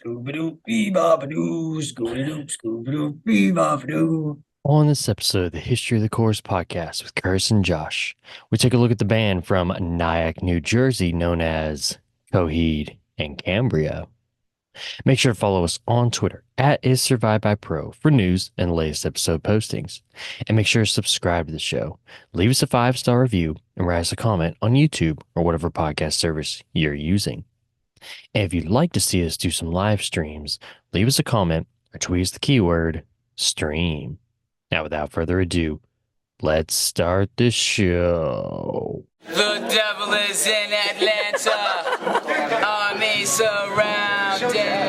Scooby-Doo, Scooby-Doo, Scooby-Doo. On this episode of the History of the Chorus podcast with Curtis and Josh, we take a look at the band from Nyack, New Jersey, known as Coheed and Cambria. Make sure to follow us on Twitter at IsSurvivedByPro for news and latest episode postings. And make sure to subscribe to the show. Leave us a 5-star review and write us a comment on YouTube or whatever podcast service you're using. And if you'd like to see us do some live streams, leave us a comment or tweet us the keyword stream. Now, without further ado, let's start the show. The devil is in Atlanta. Army surrounded.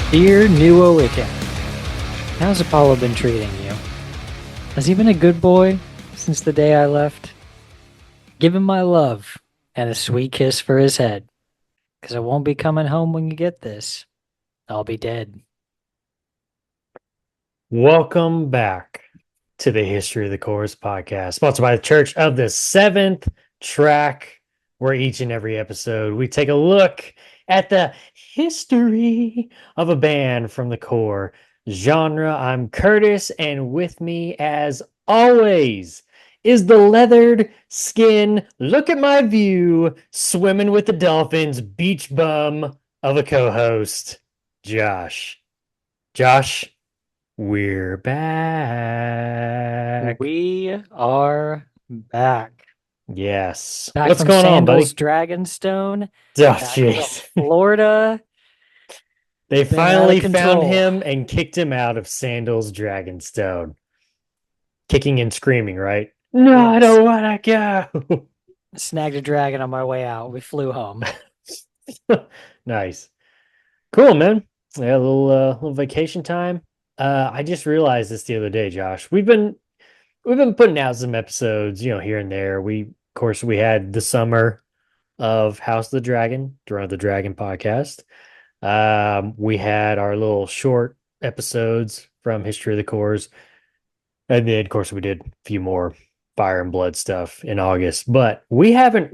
Dear New Awaken, how's Apollo been treating you? Has he been a good boy since the day I left? Give him my love and a sweet kiss for his head, because I won't be coming home when you get this. I'll be dead. Welcome back to the History of the Chorus podcast, sponsored by the Church of the Seventh Track, where each and every episode we take a look at the history of a band from the core genre. I'm Curtis, and with me, as always, is the leathered skin, look at my view, swimming with the dolphins, beach bum of a co-host, Josh. Josh, we're back. We are back. Yes. Back What's from going on, buddy? Sandals Dragonstone. Oh, Back from jeez. Florida. They Been out finally of found control. him and kicked him out of Sandals Dragonstone. Kicking and screaming, right? No, I Yes. don't want to go. Snagged a dragon on my way out. We flew home. Nice. Cool, man. Yeah, a little vacation time. I just realized this the other day, Josh. We've been putting out some episodes, here and there. Of course, we had the summer of House of the Dragon, Throne of the Dragon podcast. We had our little short episodes from History of the Cores. And then, of course, we did a few more Fire and Blood stuff in August. But we haven't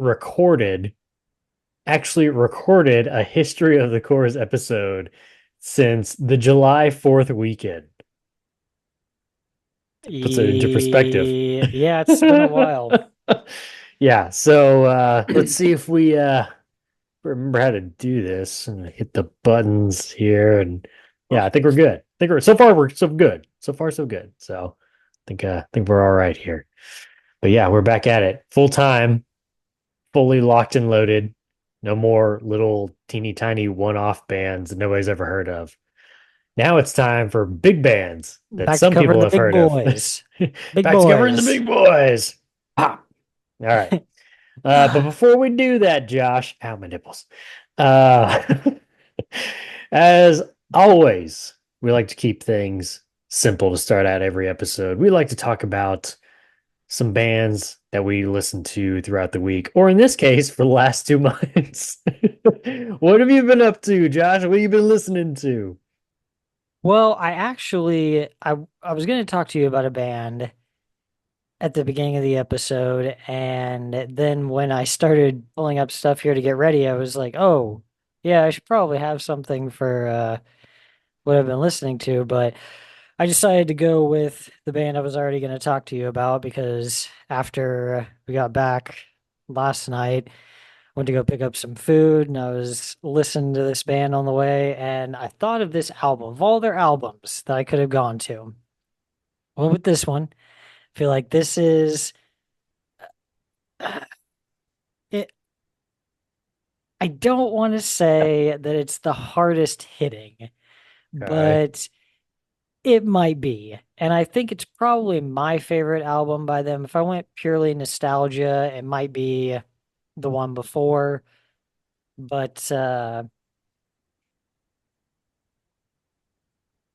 actually recorded a History of the Cores episode since the July 4th weekend. Puts it into perspective. Yeah, it's been a while. Yeah, so let's see if we remember how to do this and hit the buttons here. And yeah, I think we're good. So far we're so good. So far so good. So I think we're all right here. But yeah, we're back at it full time, fully locked and loaded. No more little teeny tiny one-off bands that nobody's ever heard of. Now it's time for big bands that Back to some covering people the have big heard boys. of. Big Back to covering the boys. big boys. Pop. All right. But before we do that, Josh, ow, my nipples. As always, we like to keep things simple to start out every episode. We like to talk about some bands that we listen to throughout the week, or in this case, for the last 2 months. What have you been up to, Josh? What have you been listening to? Well, I was going to talk to you about a band at the beginning of the episode, and then when I started pulling up stuff here to get ready, I was like, oh, yeah, I should probably have something for what I've been listening to, but I decided to go with the band I was already going to talk to you about because after we got back last night, went to go pick up some food and I was listening to this band on the way, and I thought of this album, of all their albums that I could have gone to. Went with this one. I feel like this is it. I don't want to say that it's the hardest hitting, but it might be. And I think it's probably my favorite album by them. If I went purely nostalgia, it might be the one before. But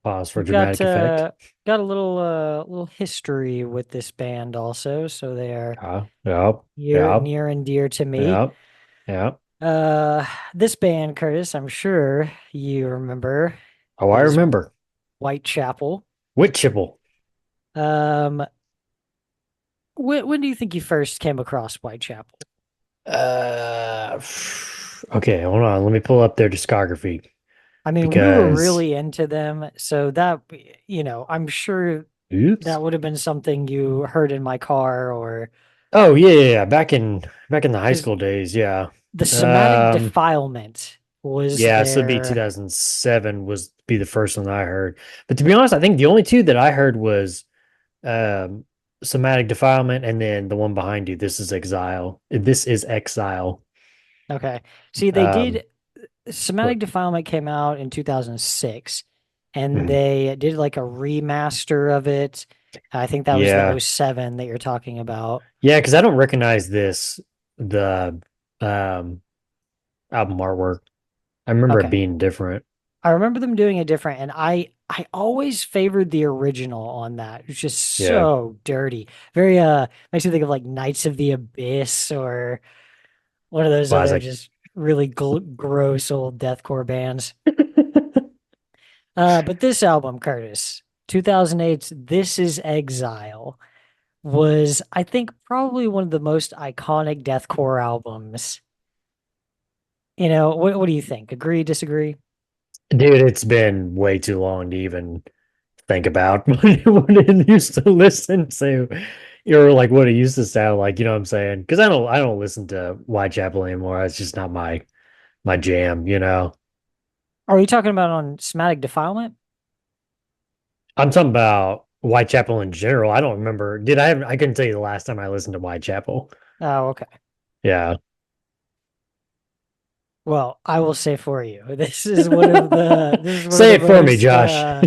Pause for we've got dramatic effect. got a little history with this band also, so they are Yep. near Yep. near and dear to me. Yep. Yeah. This band, Curtis, I'm sure you remember, Oh, I is remember. Whitechapel. Whitechapel. Um, when do you think you first came across Whitechapel? Uh, okay, hold on. Let me pull up their discography I mean, we were because, really into them, so that, I'm sure oops. that would have been something you heard in my car, or Oh yeah, yeah, yeah. Back in the high because school days, yeah. the Somatic Um, Defilement was yeah, so it'd be their 2007 was be the first one I heard. But to be honest, I think the only two that I heard was um Somatic Defilement and then the one behind you, This Is Exile. This is Exile. okay. See, they Um, did Somatic what? Defilement came out in 2006, and Mhm. they did like a remaster of it. I think that was the Yeah. '07 that you're talking about. Yeah, because I don't recognize the um album artwork. I remember it Okay. being different. I remember them doing it different, and I always favored the original on that. It's just Yeah. so dirty. Very makes me think of like Knights of the Abyss or one of those other Classic. just really gross old deathcore bands. But this album, Curtis, 2008's This Is Exile, was, I think, probably one of the most iconic deathcore albums. What do you think? Agree, disagree? Dude, it's been way too long to even think about what it used to listen to. Or like what it used to sound like, you know what I'm saying? Because I don't listen to Whitechapel anymore. It's just not my jam, you know. Are you talking about on Somatic Defilement? I'm talking about Whitechapel in general. I don't remember. I couldn't tell you the last time I listened to Whitechapel. Oh, okay. Yeah. Well, I will say for you, this is one of the Say it for me, most Josh.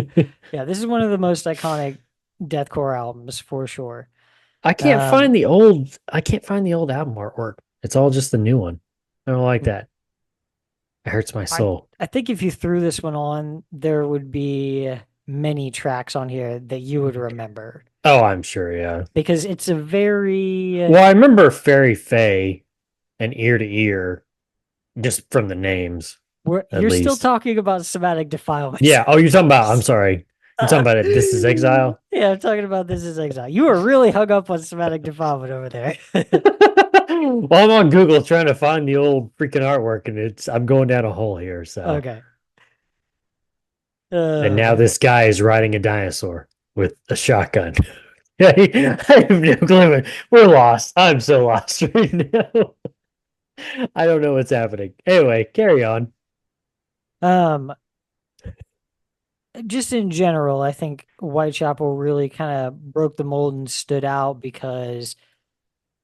yeah, this is one of the most iconic deathcore albums for sure. I can't find the old album artwork. It's all just the new one. I don't like that. It hurts my I soul. I think if you threw this one on, there would be many tracks on here that you would remember Oh, I'm sure, yeah. because it's a very Well, I remember Fairy Faye and Ear to Ear just from the names, at you're still least. talking about Somatic Defilement. Yeah. Oh, you're talking about, I'm sorry. You're talking about it. This is Exile. Yeah, I'm talking about This Is Exile. You were really hung up on Somatic Defilement over there. Well, I'm on Google trying to find the old freaking artwork and I'm going down a hole here. So, Okay. and now Man. this guy is riding a dinosaur with a shotgun. Yeah, I have no clue. We're lost. I'm so lost right now. I don't know what's happening. Anyway, carry on. Um, just in general, I think Whitechapel really kind of broke the mold and stood out because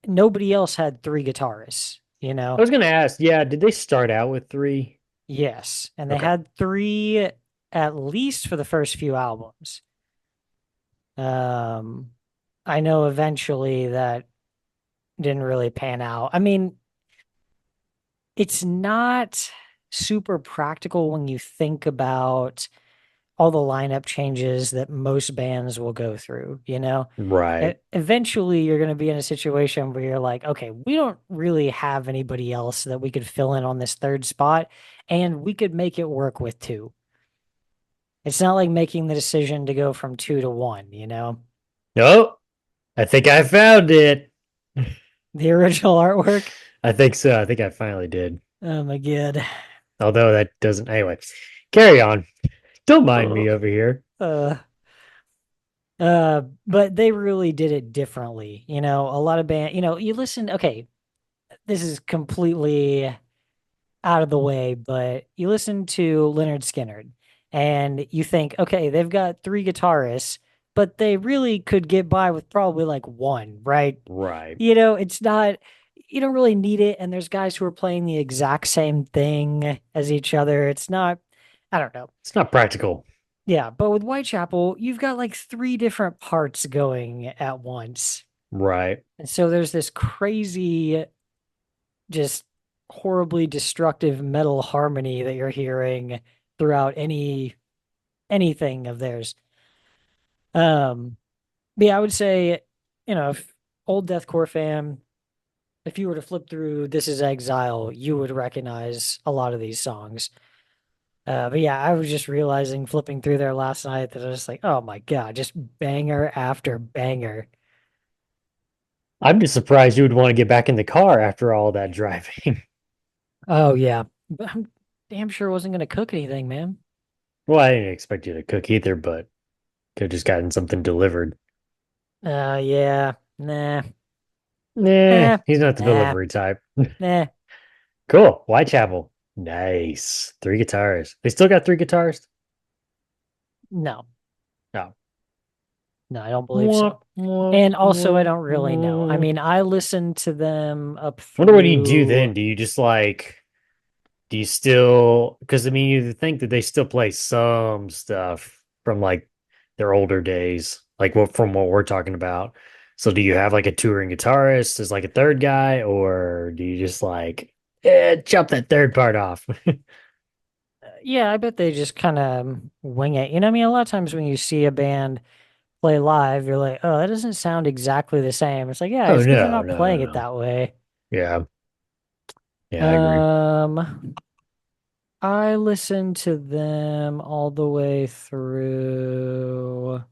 nobody else had three guitarists, you I know? was gonna ask, yeah, did they start out with three? Yes. And they Okay. had three at least for the first few albums. Um, I know eventually that didn't really pan out. I mean, it's not super practical when you think about all the lineup changes that most bands will go through, you know? Right. Eventually, you're going to be in a situation where you're like, okay, we don't really have anybody else that we could fill in on this third spot, and we could make it work with two. It's not like making the decision to go from two to one, you know? No, I think I found it. The original artwork. I think so. I think I finally did. Oh my God. Although that doesn't. Anyway, carry on. Don't mind me over here. Uh, but they really did it differently. A lot of you listen, okay, this is completely out of the way, but you listen to Leonard Skinner and you think, okay, they've got three guitarists, but they really could get by with probably like one, right? Right. It's not, you don't really need it. And there's guys who are playing the exact same thing as each other. It's not, I don't know. It's not practical. Yeah. But with Whitechapel, you've got like three different parts going at once. Right. And so there's this crazy, just horribly destructive metal harmony that you're hearing throughout anything of theirs. Um, but yeah, I would say, if old deathcore fan, if you were to flip through This Is Exile, you would recognize a lot of these songs. But yeah, I was just realizing flipping through there last night that I was like, oh my God, just banger after banger. I'm just surprised you would want to get back in the car after all that driving. Oh yeah. But I'm damn sure wasn't gonna cook anything, man. Well, I didn't expect you to cook either, but could have just gotten something delivered. Yeah. Nah. Nah, Nah. he's not the Nah. delivery type. Nah. Cool. Whitechapel. Nice. 3 guitars. They still got 3 guitars? No. No. No, I don't believe Womp, so. womp, And also I womp, don't really know. I womp. mean, I listened to them up Wonder what you do through then. Do you just like, do you still, because I mean, you think that they still play some stuff from like their older days, like what from what we're talking about. So do you have like a touring guitarist as like a third guy, or do you just like, chop that third part off? yeah, I bet they just kind of wing it. You know what I mean? A lot of times when you see a band play live, you're like, oh, that doesn't sound exactly the same. It's like, yeah, Oh it's because they're no, not no, no, playing it no. that way. Yeah, yeah, I agree. Um, I listened to them all the way through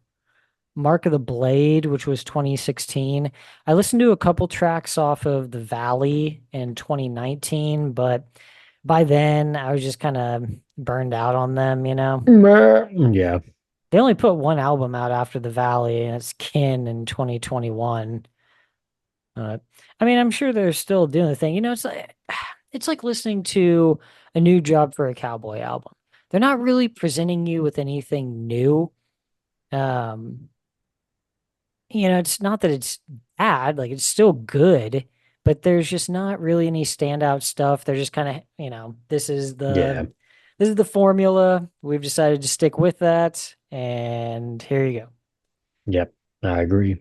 Mark of the Blade, which was 2016. I listened to a couple tracks off of The Valley in 2019, but by then I was just kind of burned out on them, you know. Yeah, They only put one album out after The Valley, and it's Kin in 2021. Uh, I mean, I'm sure they're still doing the thing. You know, it's like listening to a new Job for a Cowboy album. They're not really presenting you with anything new. Um, you know, it's not that it's bad, like it's still good, but there's just not really any standout stuff. They're just kind of, you know, yeah, this is the formula. We've decided to stick with that, and here you go. yep. I agree.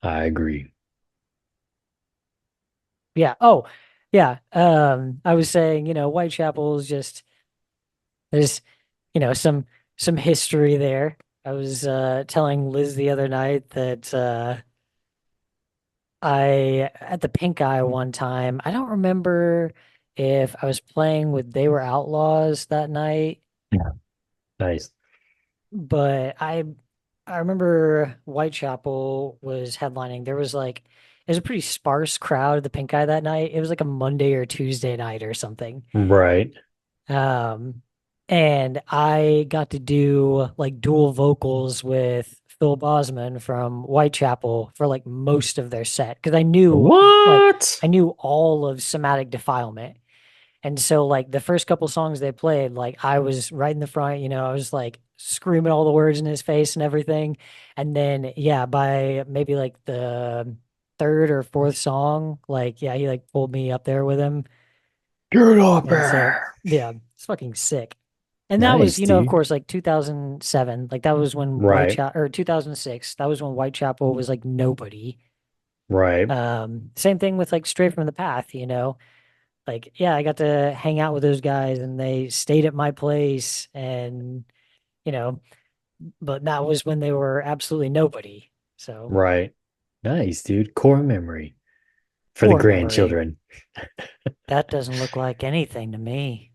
I agree. Yeah. Oh, yeah. I was saying, you know, Whitechapel is just there's, you know, some history there. I was telling Liz the other night that I at the Pink Eye one time. I don't remember if I was playing with They Were Outlaws that night, Yeah. Nice. but I remember Whitechapel was headlining. There was like it was a pretty sparse crowd at the Pink Eye that night. It was like a Monday or Tuesday night or something. Right. Um, and I got to do like dual vocals with Phil Bosman from Whitechapel for like most of their set because What? I knew all of Somatic Defilement. And so like the first couple songs they played, like I was right in the front, you know, I was like screaming all the words in his face and everything. And then yeah, by maybe like the third or fourth song, like yeah, he like pulled me up there with him. Get up And so there. yeah, it's fucking sick. And that was, Nice, you know, of dude. course, like 2007, like that was when Right. Whitechapel or 2006, that was when Whitechapel was like nobody. Right. Same thing with like Straight from the Path, you know. Like, yeah, I got to hang out with those guys and they stayed at my place and, you know, but that was when they were absolutely nobody. So, Right. Nice, dude. Core memory for the core memory. grandchildren. That doesn't look like anything to me.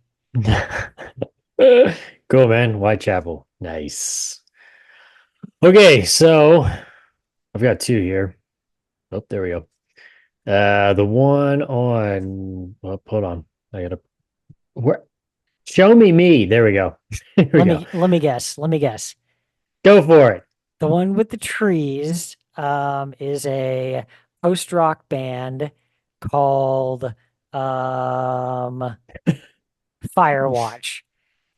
Cool, man. Whitechapel. Nice. Okay, so I've got two here. Oh, there we go. The one on, well, hold on. I gotta, where? Show me me. There we go. Here we go. Let me guess. Let me guess. Go for it. The one with the trees is a post-rock band called um Firewatch.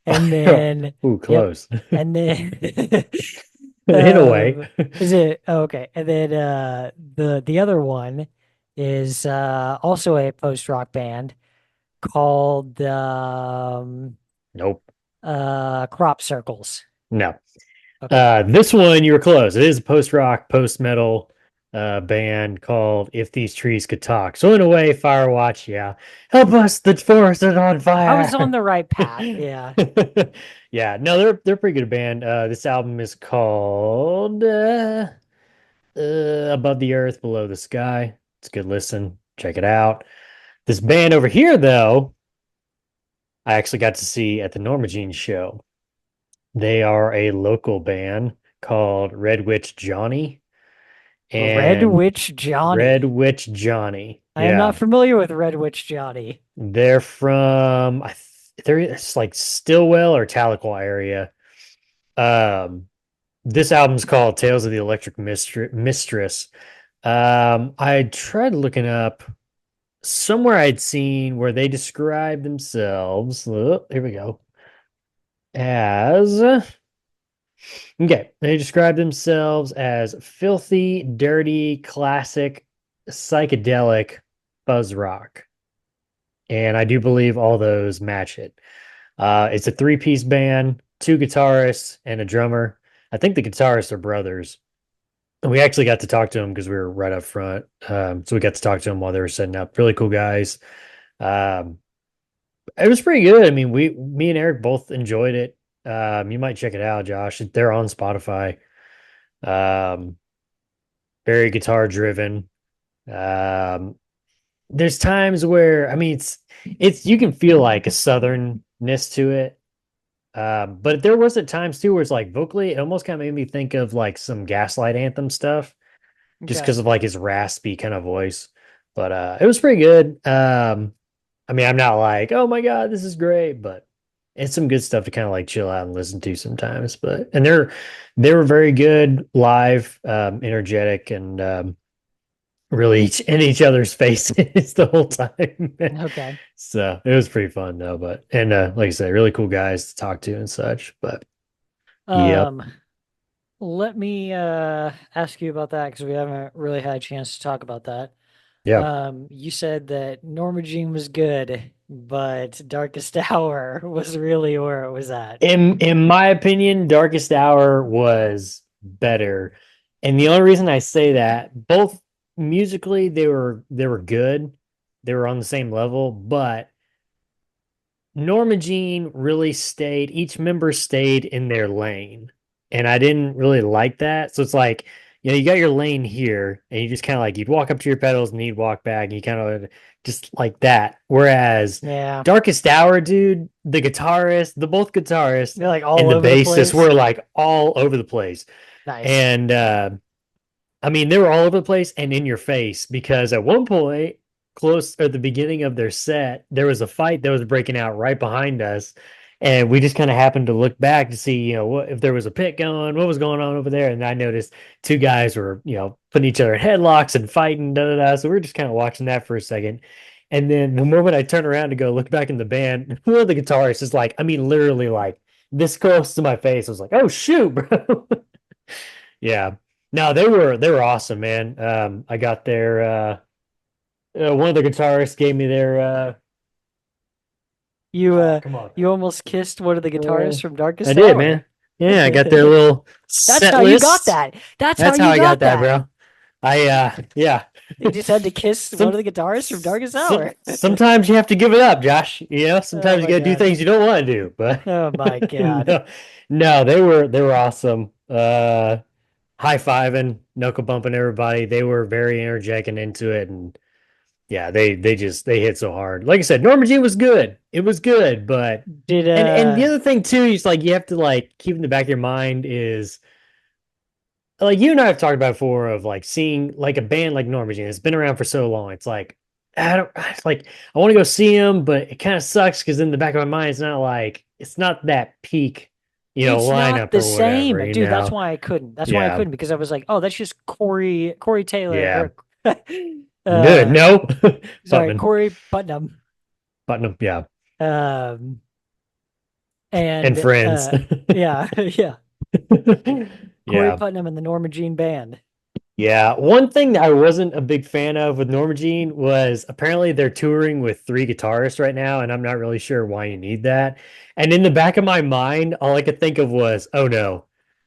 And then Ooh, yep. close. And then In a way. is it oh, okay. And then the other one is also a post-rock band called Nope. Crop Circles. No. Okay. This one you were close. It is a post-rock, post-metal band called If These Trees Could Talk. So in a way, Firewatch, yeah. Help us, the forest is on I was on fire. the right path. Yeah. Yeah, no, they're a pretty good band. This album is called Above the Earth, Below the Sky. It's a good listen. Check it out. This band over here, though, I actually got to see at the Norma Jean show. They are a local band called Red Witch Johnny. Red And Witch Johnny. Red Witch Johnny. I am Yeah. not familiar with Red Witch Johnny. They're from it's like Stillwell or Tahlequah area. This album's called Tales of the Electric Mistress. I tried looking up somewhere I'd seen where they describe themselves. Oh, here we go. As okay, they describe themselves as filthy, dirty, classic, psychedelic buzz rock. And I do believe all those match it. It's a three-piece band, two guitarists and a drummer. I think the guitarists are brothers. And we actually got to talk to them because we were right up front. So we got to talk to them while they were setting up. Really cool guys. It was pretty good. I mean, me and Eric both enjoyed it. You might check it out, Josh. They're on Spotify. Very guitar driven. There's times where, I mean, it's you can feel like a southernness to it. But there was at times too where it's like vocally, it almost kind of made me think of like some Gaslight Anthem stuff, just because of like his raspy kind of voice. But it was pretty good. I mean, I'm not like, oh my God, this is great, but it's some good stuff to kind of like chill out and listen to sometimes. And they were very good live, energetic, and really in each other's faces the whole time. Okay. So it was pretty fun though. And like I said, really cool guys to talk to and such. But yep. Let me ask you about that because we haven't really had a chance to talk about that. Yeah. You said that Norma Jean was good, but Darkest Hour was really where it was at. In my opinion, Darkest Hour was better. And the only reason I say that, both musically they were good. They were on the same level, but Norma Jean really stayed, each member stayed in their lane. And I didn't really like that. So it's like, you know, you got your lane here, and you just kind of like you'd walk up to your pedals and you'd walk back, and you kind of just like that. Whereas Darkest Hour, dude, the both guitarists, they're like all and over the bassist place. were like all over the place. Nice. And I mean, they were all over the place and in your face because at one point, close at the beginning of their set, there was a fight that was breaking out right behind us. And we just kind of happened to look back to see, you know, what if there was a pit going, what was going on over there. And I noticed two guys were, you know, putting each other in headlocks and fighting, da da da. So we were just kind of watching that for a second. And then the moment I turn around to go look back in the band, one of the guitarists is like, I mean, literally like this close to my face. I was like, oh shoot, bro. Yeah. No, they were awesome, man. I got their one of the guitarists gave me their come on. You almost kissed one of the guitarists from Darkest I Hour. did, man. Yeah, I got their little That's set how list. you got that. That's how I got that, bro. Yeah. You just had to kiss one of the guitarists from Darkest Hour. Sometimes you have to give it up, Josh. You know, sometimes you gotta do things you don't want to do. But oh my God. No, they were awesome. High-fiving, knuckle bumping everybody. They were very energetic and into it, and yeah, they hit so hard. Like I said, Norma Jean was good. It was good, but and the other thing too is like you have to like keep in the back of your mind is like you and I have talked about before of like seeing like a band like Norma Jean. It's been around for so long. It's like I want to go see them, but it kind of sucks because in the back of my mind, it's not that peak. You know, it's lineup not the or same, whatever, dude. know? That's why I couldn't. That's why I couldn't because I was like, oh, that's just Corey Taylor. Yeah. No. Sorry, Corey Putnam. Yeah. And friends. Yeah. Corey Putnam and the Norma Jean band. Yeah. One thing that I wasn't a big fan of with Norma Jean was apparently they're touring with 3 guitarists right now, and I'm not really sure why you need that. And in the back of my mind, all I could think of was, oh no,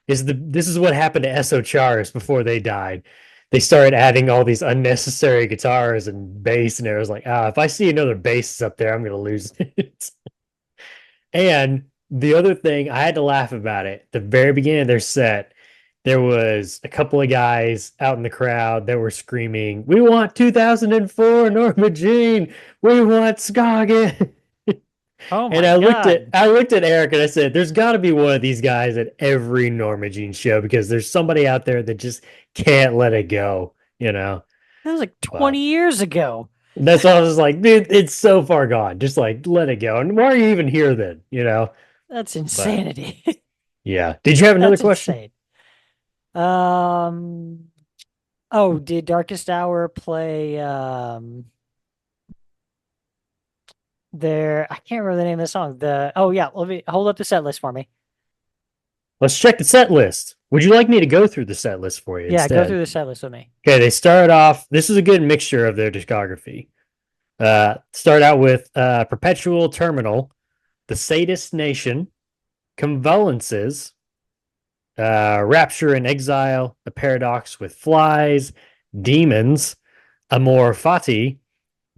this is what happened to S.O. Chars before they died. They started adding all these unnecessary guitars and bass, and it was like, if I see another bass up there, I'm gonna lose it. And the other thing, I had to laugh about it. The very beginning of their set, there was a couple of guys out in the crowd that were screaming, "We want 2004 Norma Jean. We want Scoggin." Oh And my God. I looked at Eric and I said, "There's got to be one of these guys at every Norma Jean show because there's somebody out there that just can't let it go, you know." That was like Well, 20 years ago. that's why I was like, dude, it's so far gone. Just like let it go. And why are you even here then? You know? That's But insanity. yeah. Did you have another That's question? insane. Oh, did Darkest Hour play I can't remember the name of the song. Let me hold up the set list for me. Let's check the set list. Would you like me to go through the set list for you Yeah, go instead? through the set list with me. Okay, they start off. This is a good mixture of their discography. Start out with Perpetual Terminal, The Sadist Nation, Condolences, Rapture and Exile, A Paradox with Flies, Demons, Amor Fati,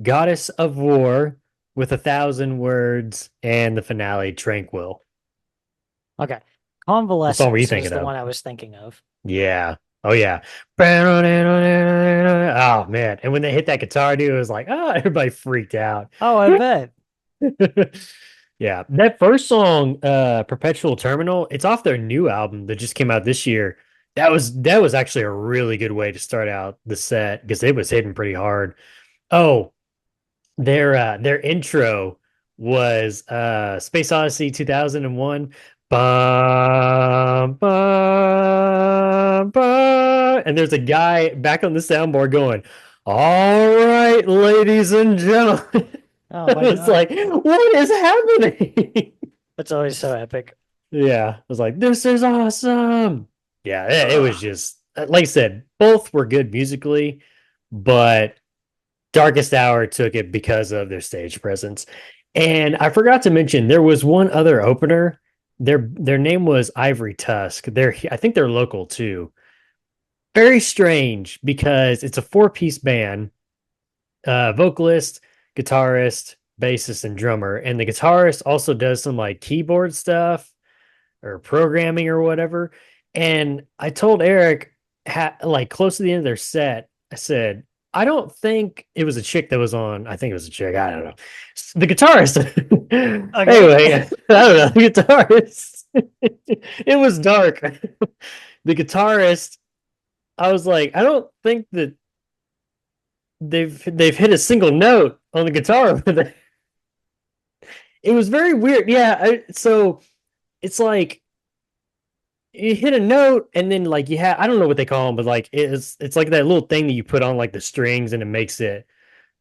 Goddess of War with 1,000 Words, and the finale, Tranquil. Okay. What song were you Convalescence thinking is the of? one I was thinking of. Yeah. Oh, yeah. Oh, man. And when they hit that guitar, dude, it was like, oh, everybody freaked out. Oh, I bet. Yeah. That first song, Perpetual Terminal, it's off their new album that just came out this year. That was actually a really good way to start out the set because it was hitting pretty hard. Oh, their intro was Space Odyssey 2001. Bum, bum, bum. And there's a guy back on the soundboard going, "All right, ladies and gentlemen." Oh my It's God. like, what is happening? That's always so epic. Yeah, I was like, this is awesome. Yeah, it was Ugh. just like I said, both were good musically, but Darkest Hour took it because of their stage presence. And I forgot to mention there was one other opener. Their name was Ivory Tusk. I think they're local too. Very strange because it's a four-piece band, vocalist, guitarist, bassist, and drummer. And the guitarist also does some like keyboard stuff or programming or whatever. And I told Eric, like close to the end of their set, I said, I don't think it was a chick that was on. I think it was a chick. I don't know. The guitarist. Anyway, I don't know. The guitarist. It was dark. The guitarist. I was like, I don't think that they've hit a single note on the guitar. It was very weird. Yeah. So it's like you hit a note and then like you have I don't know what they call them, but like it's like that little thing that you put on like the strings and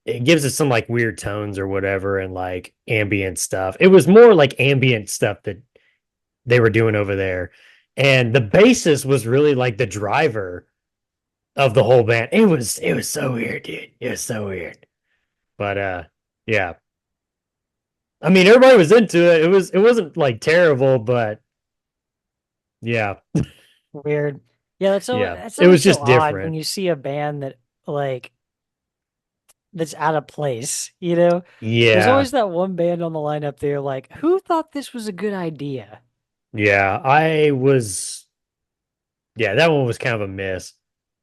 it gives it some like weird tones or whatever and like ambient stuff. It was more like ambient stuff that they were doing over there. And the bassist was really like the driver of the whole band. It was so weird, dude. It was so weird. But yeah. I mean everybody was into it. It wasn't like terrible, but yeah. Weird. Yeah, Yeah. that's It was always so just odd when different. you see a band that like that's out of place, you know? There's Yeah. always that one band on the lineup there, like, who thought this was a good idea? Yeah, yeah, that one was kind of a miss.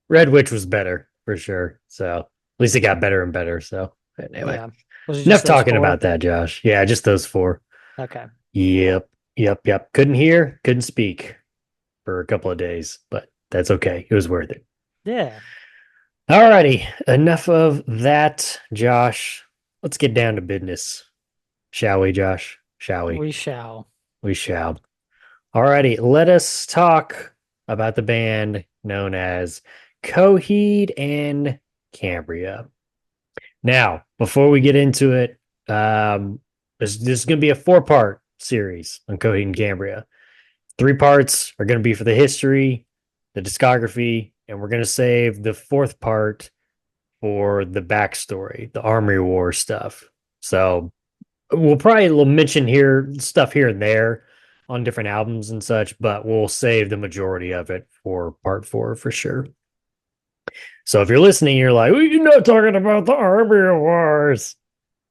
Red Witch was better for sure. So at least it got better and better. So anyway, Yeah. Was it enough just those talking four? about that, Josh. Yeah, just those four. Okay. Yep. Yep. Couldn't hear, couldn't speak for a couple of days, but that's okay. It was worth it. Yeah. Alrighty, enough of that, Josh. Let's get down to business. Shall we, Josh? Shall we? We shall. We shall. Alrighty, let us talk about the band known as Coheed and Cambria. Now, before we get into it, this is going to be a 4-part series on Coheed and Cambria. 3 parts are going to be for the history, the discography, and we're going to save the 4th part for the backstory, the Armory War stuff. So we'll probably mention stuff here and there on different albums and such, but we'll save the majority of it for part 4 for sure. So if you're listening, you're like, well, you're not talking about the Armory Wars.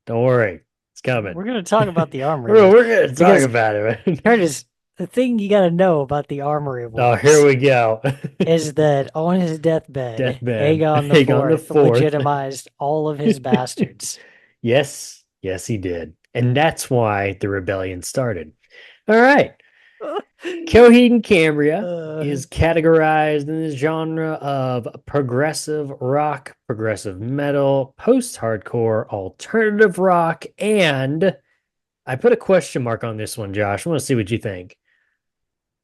Don't worry, it's coming. We're going to talk about the armory. We're going to talk about it. Curtis, the thing you got to know about the Armory Oh, here Wars we go. is that on his deathbed, Deathbed. Aegon the Aegon the Fourth Fourth. legitimized all of his bastards. Yes, yes, he did. And that's why the rebellion started. All right. Coheed and Cambria is categorized in the genre of progressive rock, progressive metal, post-hardcore, alternative rock, and I put a question mark on this one, Josh. I want to see what you think.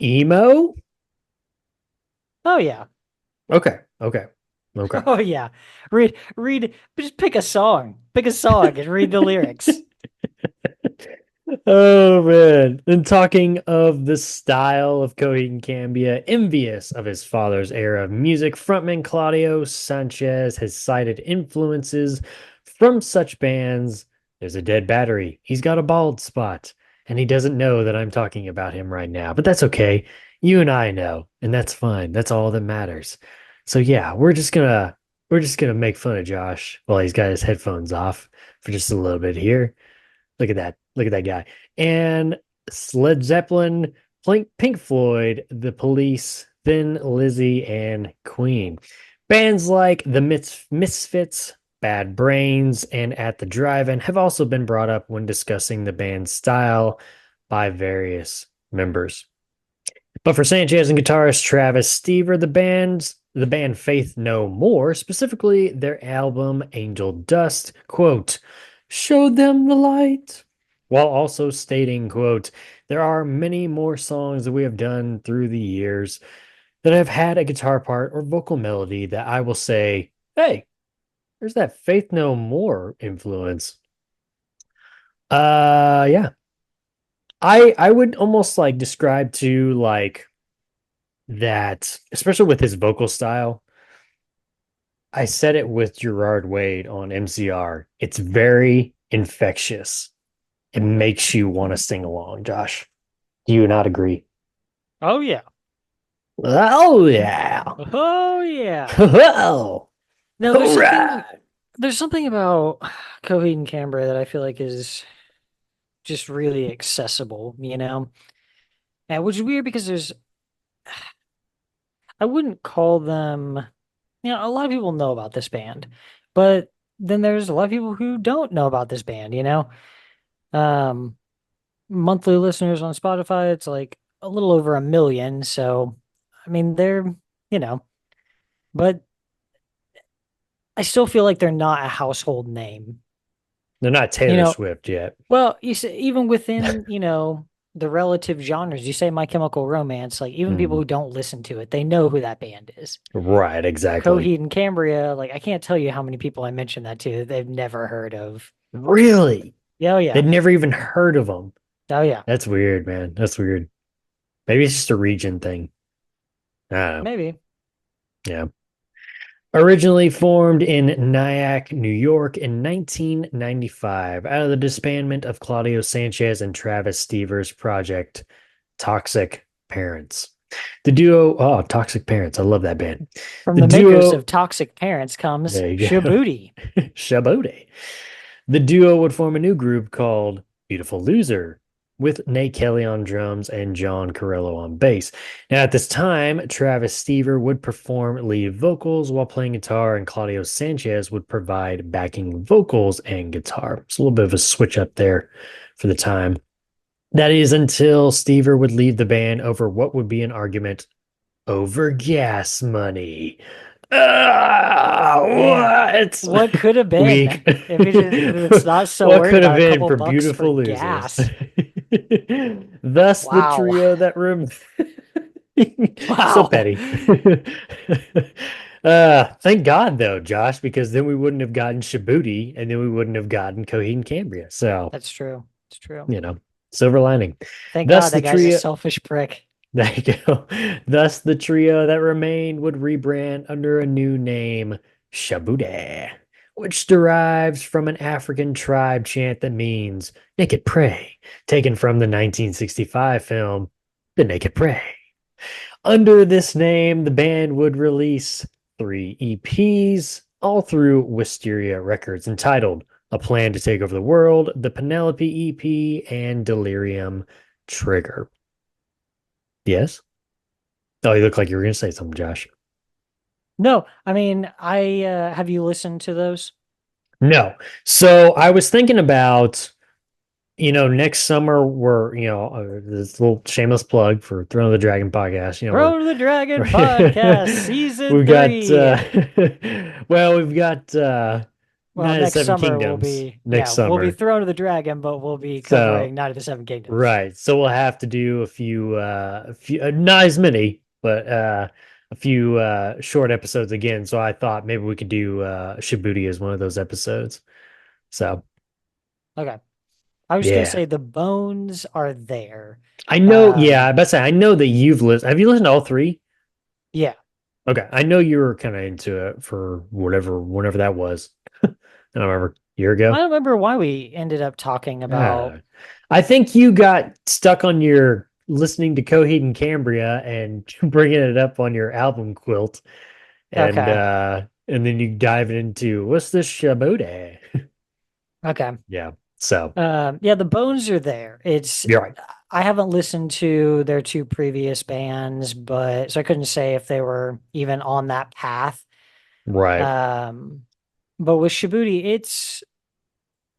Emo? Oh yeah. Okay. Okay. Oh yeah. Read just pick a song. Pick a song and read the lyrics. Oh man. And talking of the style of Coheed and Cambria, envious of his father's era of music, frontman Claudio Sanchez has cited influences from such bands. There's a dead battery. He's got a bald spot. And he doesn't know that I'm talking about him right now. But that's okay. You and I know, and that's fine. That's all that matters. So yeah, we're just gonna make fun of Josh while he's got his headphones off for just a little bit here. Look at that. Look at that guy. And Led Zeppelin, Pink Floyd, The Police, Thin Lizzy, and Queen. Bands like The Misfits, Bad Brains, and At the Drive-In have also been brought up when discussing the band's style by various members. But for Sanchez and guitarist Travis Stever, the band Faith No More, specifically their album Angel Dust, quote, showed them the light, while also stating, quote, there are many more songs that we have done through the years that have had a guitar part or vocal melody that I will say, hey, there's that Faith No More influence. Yeah. I would almost like describe to like that, especially with his vocal style. I said it with Gerard Wade on MCR. It's very infectious. It makes you want to sing along, Josh. Do you not agree? Oh yeah. Oh yeah. Oh yeah. Well, No, all right. there's something about Coheed and Cambria that I feel like is just really accessible, you know? And which is weird because I wouldn't call them, a lot of people know about this band, but then there's a lot of people who don't know about this band, you know? Um, Monthly listeners on Spotify, it's like a little over 1 million. So, I mean, they're, you know, but I still feel like they're not a household name. They're not You Taylor know, Swift yet. well, you say even within, the relative genres, you say My Chemical Romance, like even people who don't listen to it, they know who that band is. Right, exactly. Coheed and Cambria, like I can't tell you how many people I mentioned that to that they've never heard of. Really? Oh yeah. They'd never even heard of them. Oh yeah. That's weird, man. That's weird. Maybe it's just a region thing. I don't know. Maybe. Yeah. Originally formed in Nyack, New York in 1995 out of the disbandment of Claudio Sanchez and Travis Stever's project, Toxic Parents. The duo, Toxic Parents. I love that band. From The the makers duo- of Toxic Parents comes There you go. Shabooti. Shabote. The duo would form a new group called Beautiful Loser with Nate Kelly on drums and John Carrillo on bass. Now, at this time, Travis Stever would perform lead vocals while playing guitar, and Claudio Sanchez would provide backing vocals and guitar. It's a little bit of a switch up there for the time. That is until Stever would leave the band over what would be an argument over gas money. What could have been Weak. if it's not so What worried could have about a been couple for bucks beautiful for losers? gas? Thus, the Wow. trio that room. So Wow. petty. Thank God though, Josh, because then we wouldn't have gotten Shabooti, and then we wouldn't have gotten Coheed and Cambria. So That's true. It's true. silver lining. Thank Thus, God that the guy's a trio. selfish prick. There you go. Thus, the trio that remained would rebrand under a new name, Shabooti, which derives from an African tribe chant that means naked prey, taken from the 1965 film, The Naked Prey. Under this name, the band would release 3 EPs, all through Wisteria Records, entitled A Plan to Take Over the World, the Penelope EP, and Delirium Trigger. Yes. Oh, you look like you were going to say something, Josh. No, I mean, I have you listened to those? No. So I was thinking about, next summer this little shameless plug for Throne of the Dragon podcast. Throne of the Dragon podcast season We've got 3. well, we've got Well, Nine of the next Seven summer Kingdoms next we'll be summer. Throne of the Dragon, but we'll be So covering Night of the Seven Kingdoms. right. So we'll have to do a few not as many, but a few short episodes again. So I thought maybe we could do Shibuti as one of those episodes. So Okay. I was gonna yeah. say the bones are there. I know, yeah, I bet say I know that you've listened. Have you listened to all three? Yeah. Okay. I know you were kind of into it for whenever that was. I don't remember. Year I ago? don't remember why we ended up talking about. I think you got stuck on your listening to Coheed and Cambria and bringing it up on your album quilt, Okay. and then you dive into what's this Shabode? Okay. Yeah. So Yeah, the bones are there. you're right. I haven't listened to their two previous bands, but so I couldn't say if they were even on that path. Right. But with Shibuti,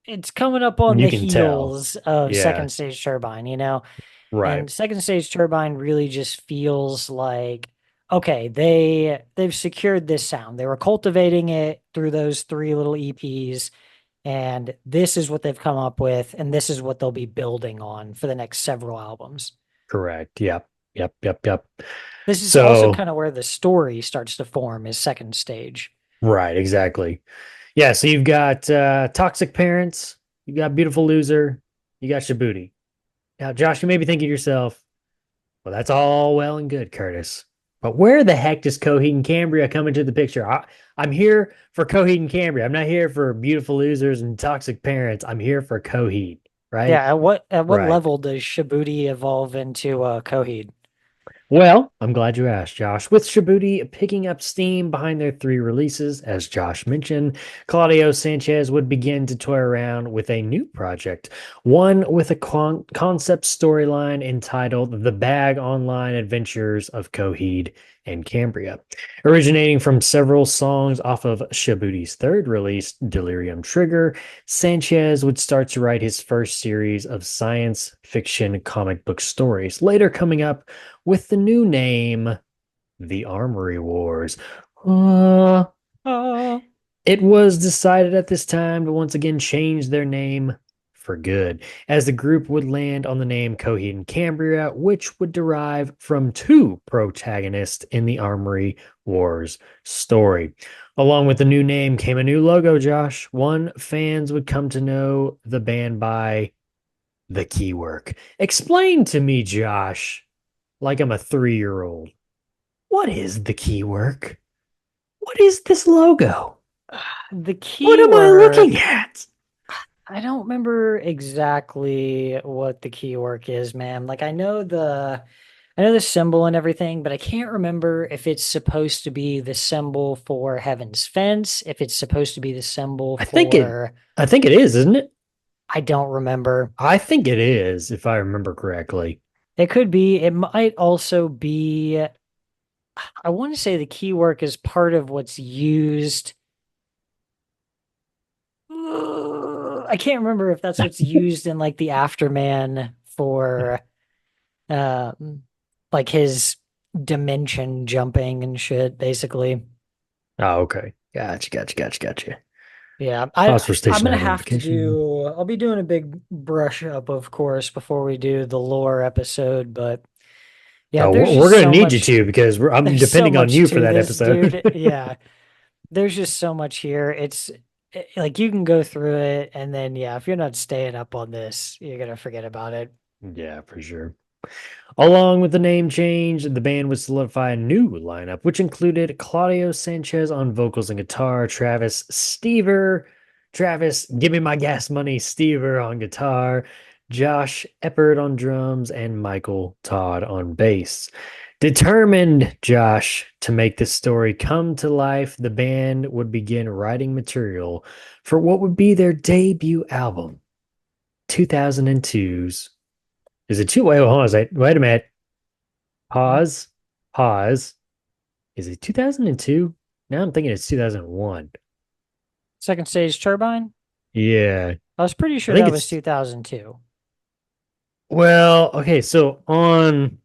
it's coming up on You the can tell. heels of Yeah. Second Stage Turbine, you know? Right. And Second Stage Turbine really just feels like okay, they've secured this sound. They were cultivating it through those three little EPs, and this is what they've come up with, and this is what they'll be building on for the next several albums. Correct. Yep. Yep. Yep. Yep. This is also So kind of where the story starts to form is second stage. right, exactly. Yeah, so you've got Toxic Parents, you got Beautiful Loser, you got Shibuti. Now, Josh, you may be thinking to yourself, well, that's all well and good, Curtis. But where the heck does Coheed and Cambria come into the picture? I'm here for Coheed and Cambria. I'm not here for Beautiful Losers and Toxic Parents. I'm here for Coheed, right? Yeah, at what Right. level does Shibuti evolve into Coheed? Well, I'm glad you asked, Josh. With Shibuti picking up steam behind their three releases, as Josh mentioned, Claudio Sanchez would begin to toy around with a new project, one with a concept storyline entitled The Bag Online Adventures of Coheed and Cambria. Originating from several songs off of Shibuti's third release, Delirium Trigger, Sanchez would start to write his first series of science fiction comic book stories, later coming up with the new name, The Armory Wars. Uh, Oh, it was decided at this time to once again change their name for good, as the group would land on the name Coheed and Cambria, which would derive from two protagonists in the Armory Wars story. Along with the new name came a new logo, Josh. One fans would come to know the band by the keywork. Explain to me, Josh, like I'm a 3-year-old. What is the keywork? What is this logo? the What am I looking keyword. at? I don't remember exactly what the keyword is, man. Like I know the symbol and everything, but I can't remember if it's supposed to be the symbol for Heaven's Fence, if it's supposed to be the symbol I think it for I think it is, isn't it? I don't remember. I think it is, if I remember correctly. It could be. It might also be. I want to say the keyword is part of what's used. I can't remember if that's what's used in like the Afterman for um like his dimension jumping and shit, basically. Oh, okay. Gotcha. Yeah, Pause for I'm station gonna have to identification. do. I'll be doing a big brush up, of course, before we do the lore episode. But yeah, Oh, there's we're just gonna so need you much. to because I'm There's so depending on much you for to that this, episode. dude. Yeah, there's just so much here. Like you can go through it, and then yeah, if you're not staying up on this, you're gonna forget about it. Yeah, for sure. Along with the name change, the band would solidify a new lineup, which included Claudio Sanchez on vocals and guitar, Travis, give me my gas money, Stever on guitar, Josh Eppert on drums, and Michael Todd on bass. Determined, Josh, to make this story come to life, the band would begin writing material for what would be their debut album, 2002's. Is it two? Wait, hold on a second. Wait a minute. Pause. Pause. Is it 2002? Now I'm thinking it's 2001. Second Stage Turbine? Yeah. I was pretty I sure think that was it's 2002. well, okay, so on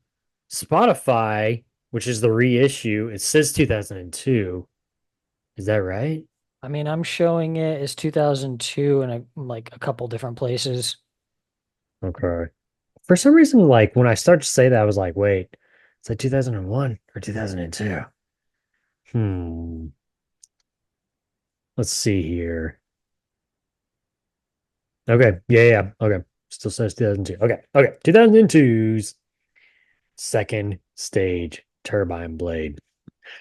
Spotify, which is the reissue, it says 2002. Is that right? I mean, I'm showing it as 2002 in like a couple different places. Okay. For some reason, like when I start to say that, I was like, wait, it's like 2001 or 2002. Hmm. Let's see here. Okay. Yeah, yeah. Okay. Still says 2002. Okay. Okay. 2002's second stage turbine blade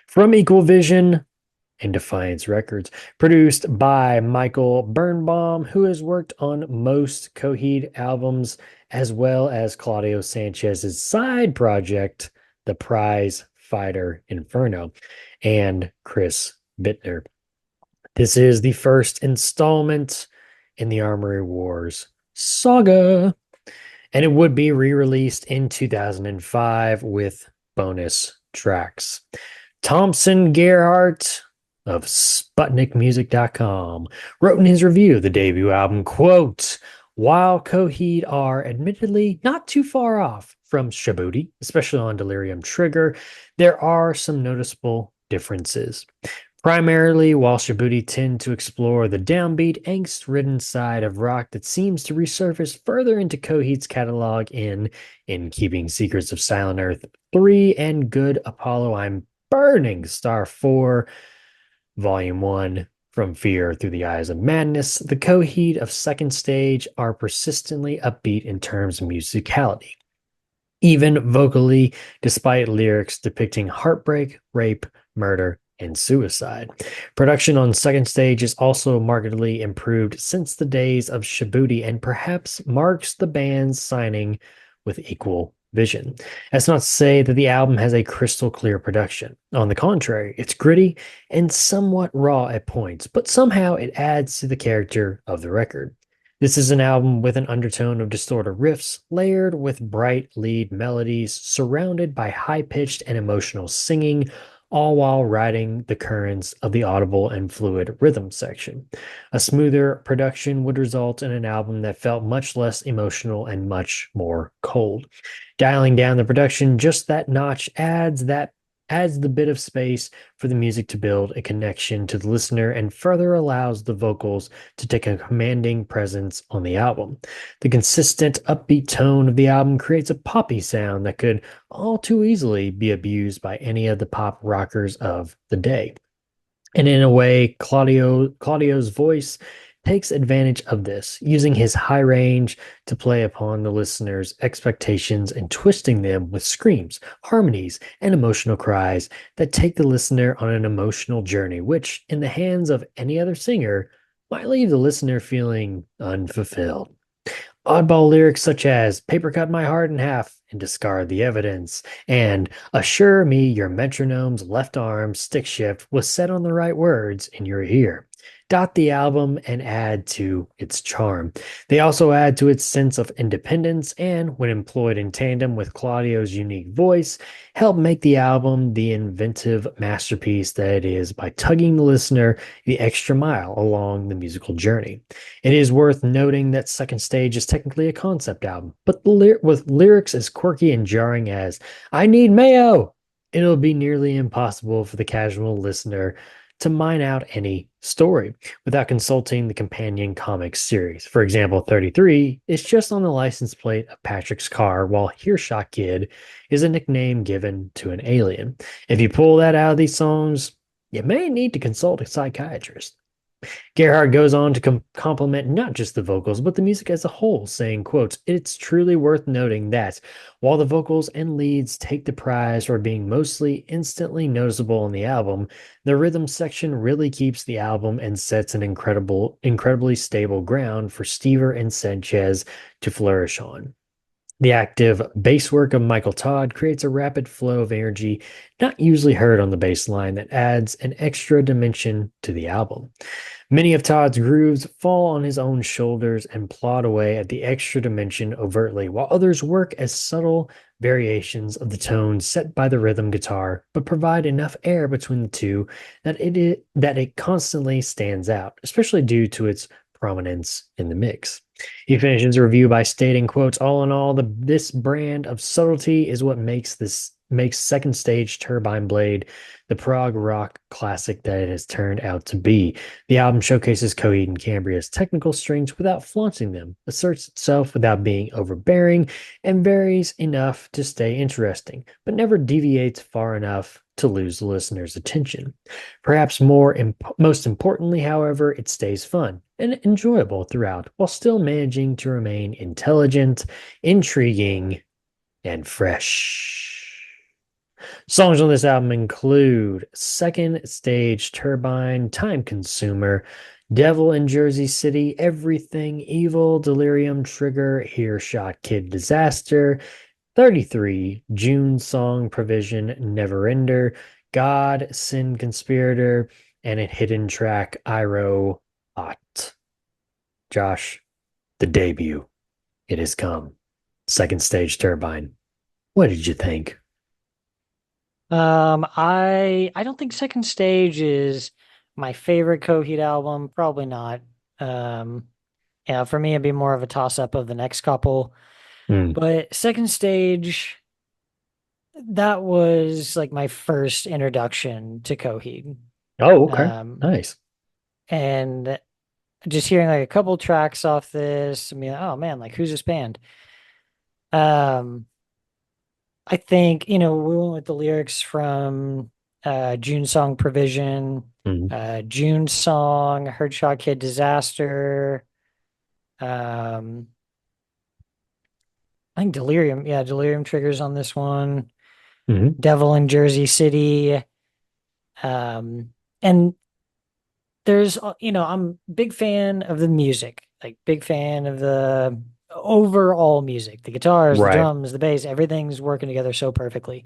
from Equal Vision and Defiance Records, produced by Michael Birnbaum, who has worked on most Coheed albums, as well as Claudio Sanchez's side project, The Prize Fighter Inferno, and Chris Bittner. This is the first installment in the Armory Wars saga, and it would be re-released in 2005 with bonus tracks. Thompson Gerhardt of SputnikMusic.com wrote in his review of the debut album, quote, while Coheed are admittedly not too far off from Shabooti, especially on Delirium Trigger, there are some noticeable differences. Primarily, while Shabooti tend to explore the downbeat, angst-ridden side of rock that seems to resurface further into Coheed's catalog in Keeping Secrets of Silent Earth 3 and Good Apollo I'm Burning Star 4, Volume 1, From Fear Through the Eyes of Madness, the Coheed of Second Stage are persistently upbeat in terms of musicality, even vocally, despite lyrics depicting heartbreak, rape, murder, and suicide. Production on Second Stage is also markedly improved since the days of Shabooti and perhaps marks the band's signing with Equal Vision. That's not to say that the album has a crystal clear production. On the contrary, it's gritty and somewhat raw at points, but somehow it adds to the character of the record. This is an album with an undertone of distorted riffs, layered with bright lead melodies, surrounded by high-pitched and emotional singing, all while riding the currents of the audible and fluid rhythm section. A smoother production would result in an album that felt much less emotional and much more cold. Dialing down the production just that notch adds the bit of space for the music to build a connection to the listener and further allows the vocals to take a commanding presence on the album. The consistent upbeat tone of the album creates a poppy sound that could all too easily be abused by any of the pop rockers of the day. And in a way, Claudio's voice takes advantage of this, using his high range to play upon the listener's expectations and twisting them with screams, harmonies, and emotional cries that take the listener on an emotional journey, which, in the hands of any other singer, might leave the listener feeling unfulfilled. Oddball lyrics such as paper cut my heart in half and discard the evidence, and assure me your metronome's left arm stick shift was set on the right words in your ear dot the album and add to its charm. They also add to its sense of independence and, when employed in tandem with Claudio's unique voice, help make the album the inventive masterpiece that it is by tugging the listener the extra mile along the musical journey. It is worth noting that Second Stage is technically a concept album, but with lyrics as quirky and jarring as I need mayo, it'll be nearly impossible for the casual listener to mine out any story without consulting the companion comics series. For example, 33 is just on the license plate of Patrick's car, while Hearshot Kid is a nickname given to an alien. If you pull that out of these songs, you may need to consult a psychiatrist. Gerhard goes on to compliment not just the vocals, but the music as a whole, saying, quote, it's truly worth noting that while the vocals and leads take the prize for being mostly instantly noticeable on the album, the rhythm section really keeps the album and sets an incredibly stable ground for Stever and Sanchez to flourish on. The active bass work of Michael Todd creates a rapid flow of energy not usually heard on the bass line that adds an extra dimension to the album. Many of Todd's grooves fall on his own shoulders and plod away at the extra dimension overtly, while others work as subtle variations of the tones set by the rhythm guitar, but provide enough air between the two that it constantly stands out, especially due to its prominence in the mix. He finishes the review by stating, quotes, all in all, this brand of subtlety is what makes Second Stage Turbine Blade the prog rock classic that it has turned out to be. The album showcases Coheed and Cambria's technical strengths without flaunting them, asserts itself without being overbearing, and varies enough to stay interesting, but never deviates far enough to lose the listener's attention. Perhaps most importantly, however, it stays fun and enjoyable throughout while still managing to remain intelligent, intriguing, and fresh. Songs on this album include Second Stage Turbine, Time Consumer, Devil in Jersey City, Everything Evil, Delirium Trigger, Earshot Kid Disaster, 33, June Song Provision, Never Ender, God, Sin Conspirator, and a hidden track, Iro Hot. Josh, the debut. It has come. Second Stage Turbine. What did you think? I don't think Second Stage is my favorite Coheed album. Probably not. Yeah, for me, it'd be more of a toss-up of the next couple. But Second Stage, that was like my first introduction to Coheed. Oh, okay. Nice. And just hearing like a couple tracks off this, I mean, oh man, like who's this band? I think, we went with the lyrics from June Song Provision, June Song, Herdshot Kid Disaster, I think Delirium. Yeah, Delirium triggers on this one. Devil in Jersey City. And there's, I'm a big fan of the music, like big fan of the overall music, the guitars, the drums, the bass, everything's working together so perfectly.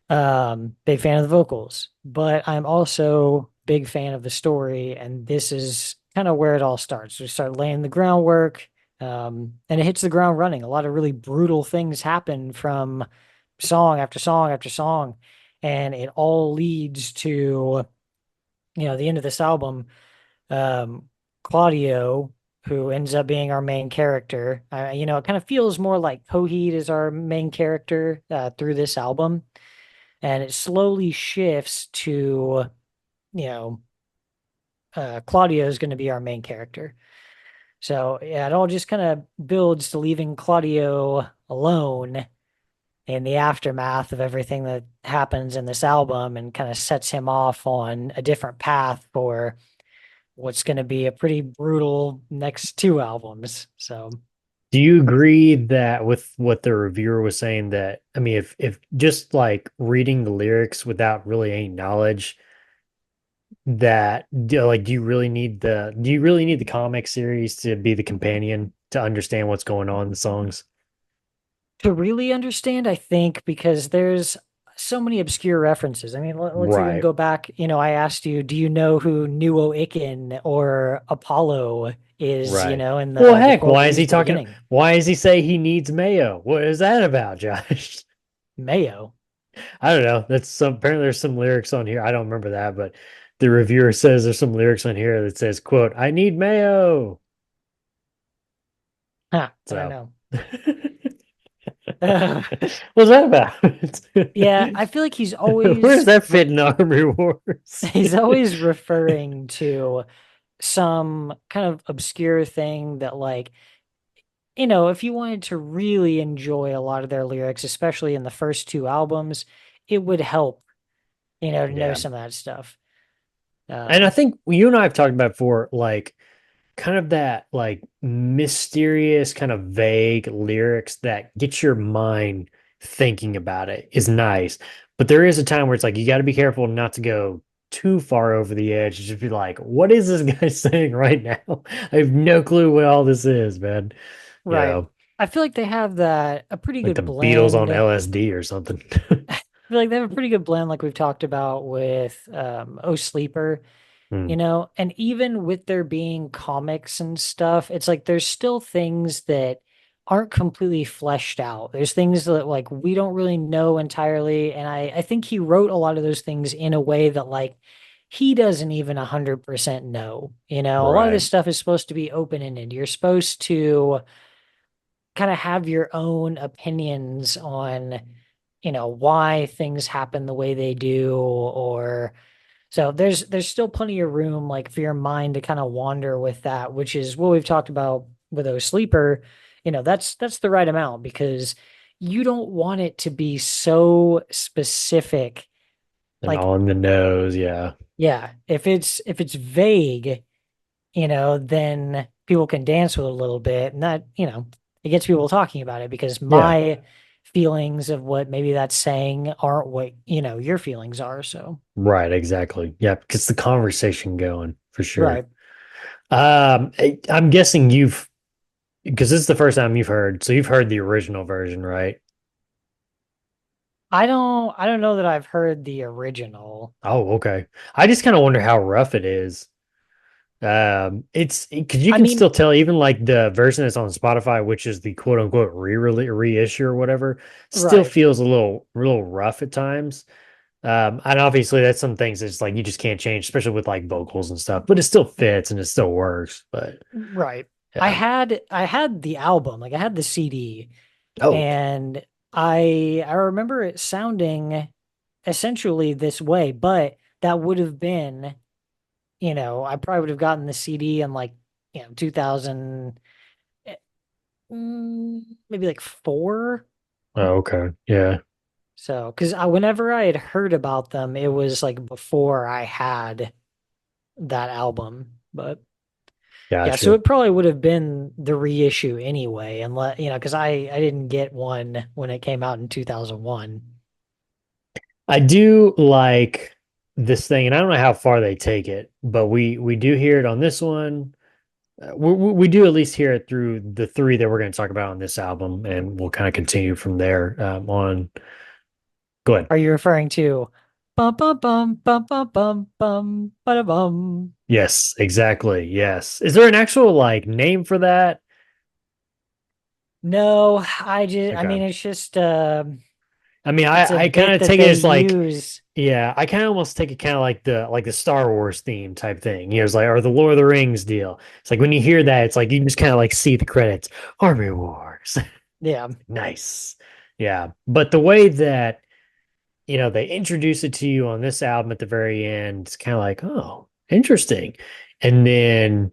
Big fan of the vocals, but I'm also big fan of the story, and this is kind of where it all starts. We start laying the groundwork, and it hits the ground running. A lot of really brutal things happen from song after song after song, and it all leads to, the end of this album. Claudio, who ends up being our main character. It kind of feels more like Coheed is our main character through this album. And it slowly shifts to, Claudio is going to be our main character. So, yeah, it all just kind of builds to leaving Claudio alone in the aftermath of everything that happens in this album, and kind of sets him off on a different path for what's going to be a pretty brutal next two albums. So, do you agree that with what the reviewer was saying, that, I mean, if just like reading the lyrics without really any knowledge, that do you really need the comic series to be the companion to understand what's going on in the songs? To really understand, I think, because there's so many obscure references. I mean, let's even go back. I asked you, do you know who Nuo Ikin or Apollo is? In the well, heck, why is he talking? Beginning? Why does he say he needs mayo? What is that about, Josh? Mayo. I don't know. Apparently there's some lyrics on here. I don't remember that, but the reviewer says there's some lyrics on here that says, quote, I need mayo. I don't know. What's that about? Yeah, I feel like he's always... Where does that fit in Army Wars? He's always referring to some kind of obscure thing that, like, if you wanted to really enjoy a lot of their lyrics, especially in the first two albums, it would help, to know some of that stuff. And I think you and I have talked about before, like, kind of that like mysterious, kind of vague lyrics that get your mind thinking about it is nice. But there is a time where it's like you got to be careful not to go too far over the edge. Just be like, what is this guy saying right now? I have no clue what all this is, man. Right. I feel like they have that a pretty Like the good Beatles on blend. LSD or something. Feel like they have a pretty good blend, like we've talked about with Oh Sleeper, Hmm. and even with there being comics and stuff, it's like there's still things that aren't completely fleshed out. There's things that like we don't really know entirely. And I think he wrote a lot of those things in a way that like he doesn't even 100% know. A lot of this Right. stuff is supposed to be open-ended. You're supposed to kind of have your own opinions on why things happen the way they do, or so there's still plenty of room like for your mind to kind of wander with that, which is what we've talked about with O Sleeper. That's the right amount because you don't want it to be so specific. And Like, on the nose, yeah. yeah, if it's vague, then people can dance with it a little bit, and that, it gets people talking about it because Yeah. my feelings of what maybe that's saying aren't what, your feelings are. So, Right, exactly. Yeah, gets the conversation going for sure. right. I'm guessing you've because this is the first time you've heard, so you've heard the original version, right? I don't know that I've heard the original. Oh, okay. I just kind of wonder how rough it is. It's because you I can mean, still tell even like the version that's on Spotify, which is the quote unquote reissue or whatever, still right. feels a little rough at times. And obviously that's some things that's like you just can't change, especially with like vocals and stuff, but it still fits and it still works. But Right. I yeah. had I had the album, like I had the CD, Oh, and I remember it sounding essentially this way, but that would have been, I probably would have gotten the CD in like, 2000, eh, maybe like four. oh, okay. Yeah. So, because whenever I had heard about them, it was like before I had that album. But yeah, so Gotcha. it probably would have been the reissue anyway, unless, because I didn't get one when it came out in 2001. I do like this thing, and I don't know how far they take it, but we do hear it on this one. We do at least hear it through the three that we're going to talk about on this album, and we'll kind of continue from there. On Go ahead. Are you referring to bum bum bum bum bum bum bum bada bum? Yes, exactly. Yes. Is there an actual like name for that? No, I Okay. mean it's just I mean, it's a I kind bit of that take it they as like, use. yeah, I kind of almost take it kind of like the Star Wars theme type thing. It's like or the Lord of the Rings deal. It's like when you hear that, it's like you just kind of like see the credits. Army Wars. Yeah. Nice. Yeah. But the way that, they introduce it to you on this album at the very end, it's kind of like, oh, interesting. And then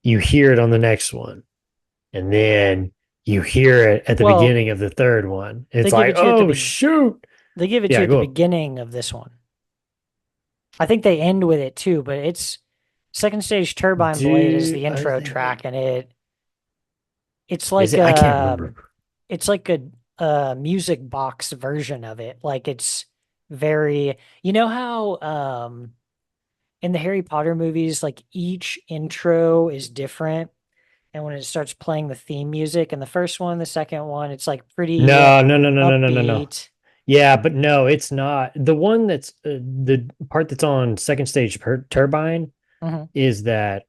you hear it on the next one. And then you hear it at the Well, beginning of the third one. It's they give like, it to you at the oh, shoot. they give it to you Yeah, at the go. beginning of this one. I think they end with it too, but it's Second Stage Turbine Blade is Do the are intro they? track, and it's Is like it? I can't remember. a music box version of it. Like it's very, how in the Harry Potter movies, like each intro is different, and when it starts playing the theme music, and the first one, the second one, it's like pretty No, no, no, no, no, no, no, no. upbeat. Yeah, but no, it's not. The one that's the part that's on second stage turbine Mhm. is that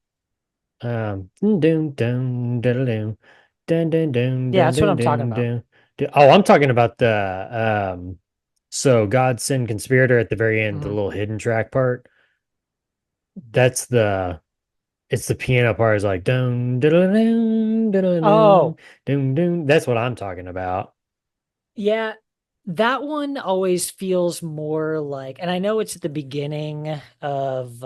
dun dun dun dun dun dun dun dun Yeah, dun that's what dun I'm talking dun about. dun. Oh, I'm talking about the so God Send Conspirator at the very end, the Mhm. little hidden track part. That's the it's the piano part is like dun dun dun dun dun Oh, dun dun. That's what I'm talking about. yeah, that one always feels more like, and I know it's at the beginning of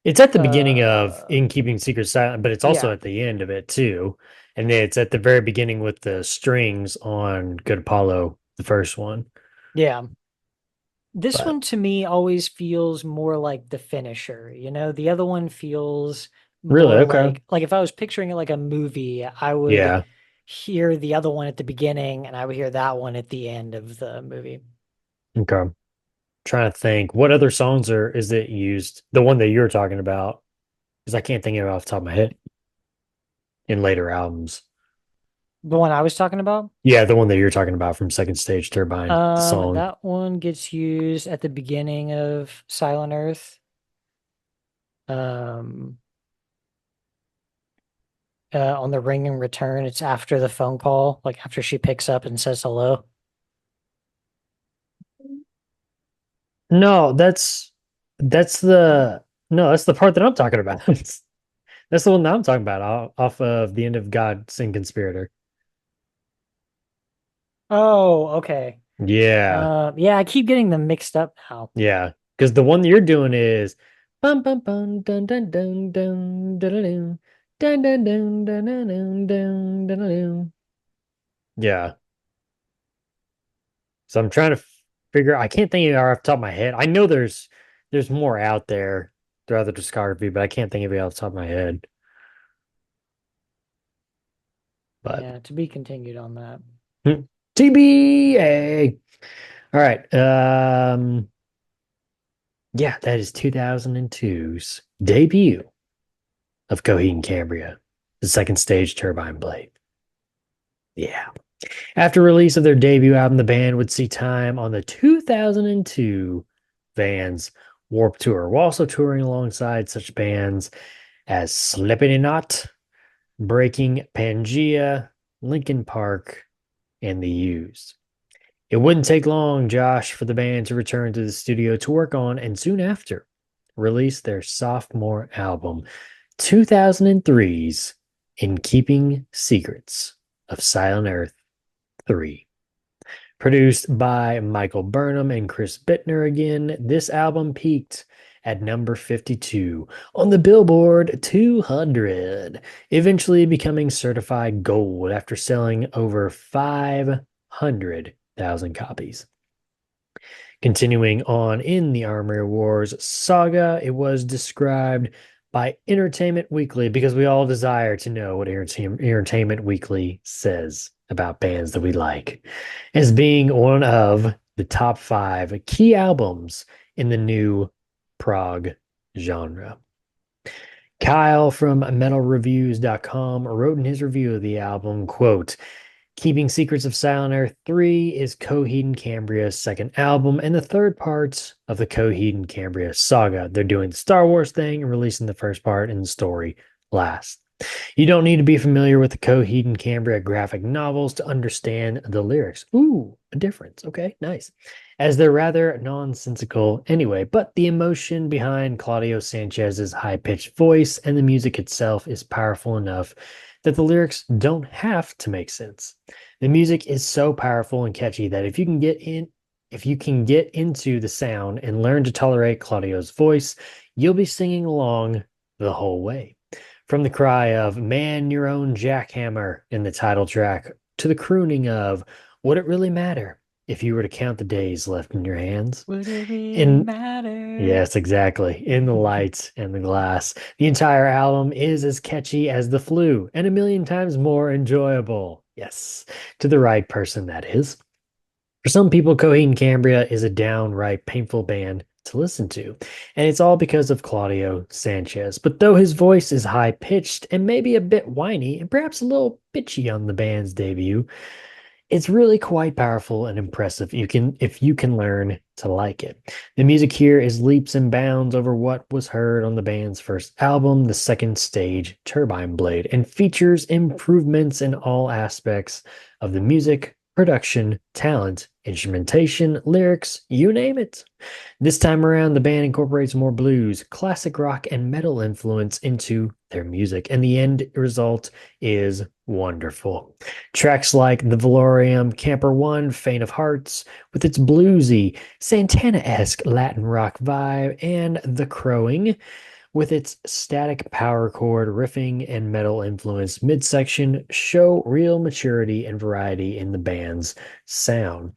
It's at the beginning of uh In Keeping Secrets Silent, but it's also yeah, at the end of it too. And then it's at the very beginning with the strings on Good Apollo, the first one. yeah. This But one to me always feels more like the finisher, the other one feels really, more okay. like if I was picturing it like a movie, I would Yeah. hear the other one at the beginning and I would hear that one at the end of the movie. Okay. Trying to think what other songs is it used? The one that you're talking about, because I can't think of it off the top of my head. in later albums. The one I was talking about? Yeah, the one that you're talking about from Second Stage Turbine, the song. That one gets used at the beginning of Silent Earth. On the Ring and Return, it's after the phone call, like after she picks up and says hello. No, that's the no, that's the part that I'm talking about. That's the one that I'm talking about off of the end of God Sin Conspirator. Oh, okay. Yeah. Yeah, I keep getting them mixed up now. Yeah. Because the one that you're doing is bum bum bum dun dun dun dun dun dun dun dun dun dun dun dun dun dun. Yeah. So I'm trying to figure I can't think of it off the top of my head. I know there's more out there throughout the discography, but I can't think of it off the top of my head. But Yeah, to be continued on that. TBA. All right. Yeah, that is 2002's debut of Coheed and Cambria, the Second Stage Turbine Blade. Yeah. After release of their debut album, the band would see time on the 2002 Vans Warped Tour, while also touring alongside such bands as Slipknot, Breaking, Pangea, Linkin Park, and The Used. It wouldn't take long, Josh, for the band to return to the studio to work on and soon after release their sophomore album, 2003's In Keeping Secrets of Silent Earth 3. Produced by Michael Burnham and Chris Bittner again, this album peaked at number 52 on the Billboard 200, eventually becoming certified gold after selling over 500,000 copies. Continuing on in the Armory Wars saga, it was described by Entertainment Weekly, because we all desire to know what Entertainment Weekly says about bands that we like, as being one of the top 5 key albums in the new prog genre. Kyle from metalreviews.com wrote in his review of the album, quote, Keeping Secrets of Silent Earth 3 is Coheed and Cambria's second album and the third part of the Coheed and Cambria saga. They're doing the Star Wars thing and releasing the first part and the story last. You don't need to be familiar with the Coheed and Cambria graphic novels to understand the lyrics. Ooh, a difference. Okay, nice. As they're rather nonsensical anyway, but the emotion behind Claudio Sanchez's high-pitched voice and the music itself is powerful enough that the lyrics don't have to make sense. The music is so powerful and catchy that if you can get into the sound and learn to tolerate Claudio's voice, you'll be singing along the whole way. From the cry of "Man, your own jackhammer" in the title track to the crooning of "Would it really matter if you were to count the days left in your hands?" Would it really matter? Yes, exactly. In the Lights and the Glass. The entire album is as catchy as The Flu and a million times more enjoyable. Yes, to the right person, that is. For some people, Coheed and Cambria is a downright painful band to listen to, and it's all because of Claudio Sanchez. But though his voice is high-pitched and maybe a bit whiny and perhaps a little bitchy on the band's debut, it's really quite powerful and impressive if you can learn to like it. The music here is leaps and bounds over what was heard on the band's first album, The Second Stage Turbine Blade, and features improvements in all aspects of the music, production, talent, instrumentation, lyrics, you name it. This time around, the band incorporates more blues, classic rock, and metal influence into their music, and the end result is wonderful. Tracks like The Valorium, Camper One, Faint of Hearts, with its bluesy, Santana-esque Latin rock vibe, and The Crowing, with its static power chord riffing and metal influenced midsection, show real maturity and variety in the band's sound.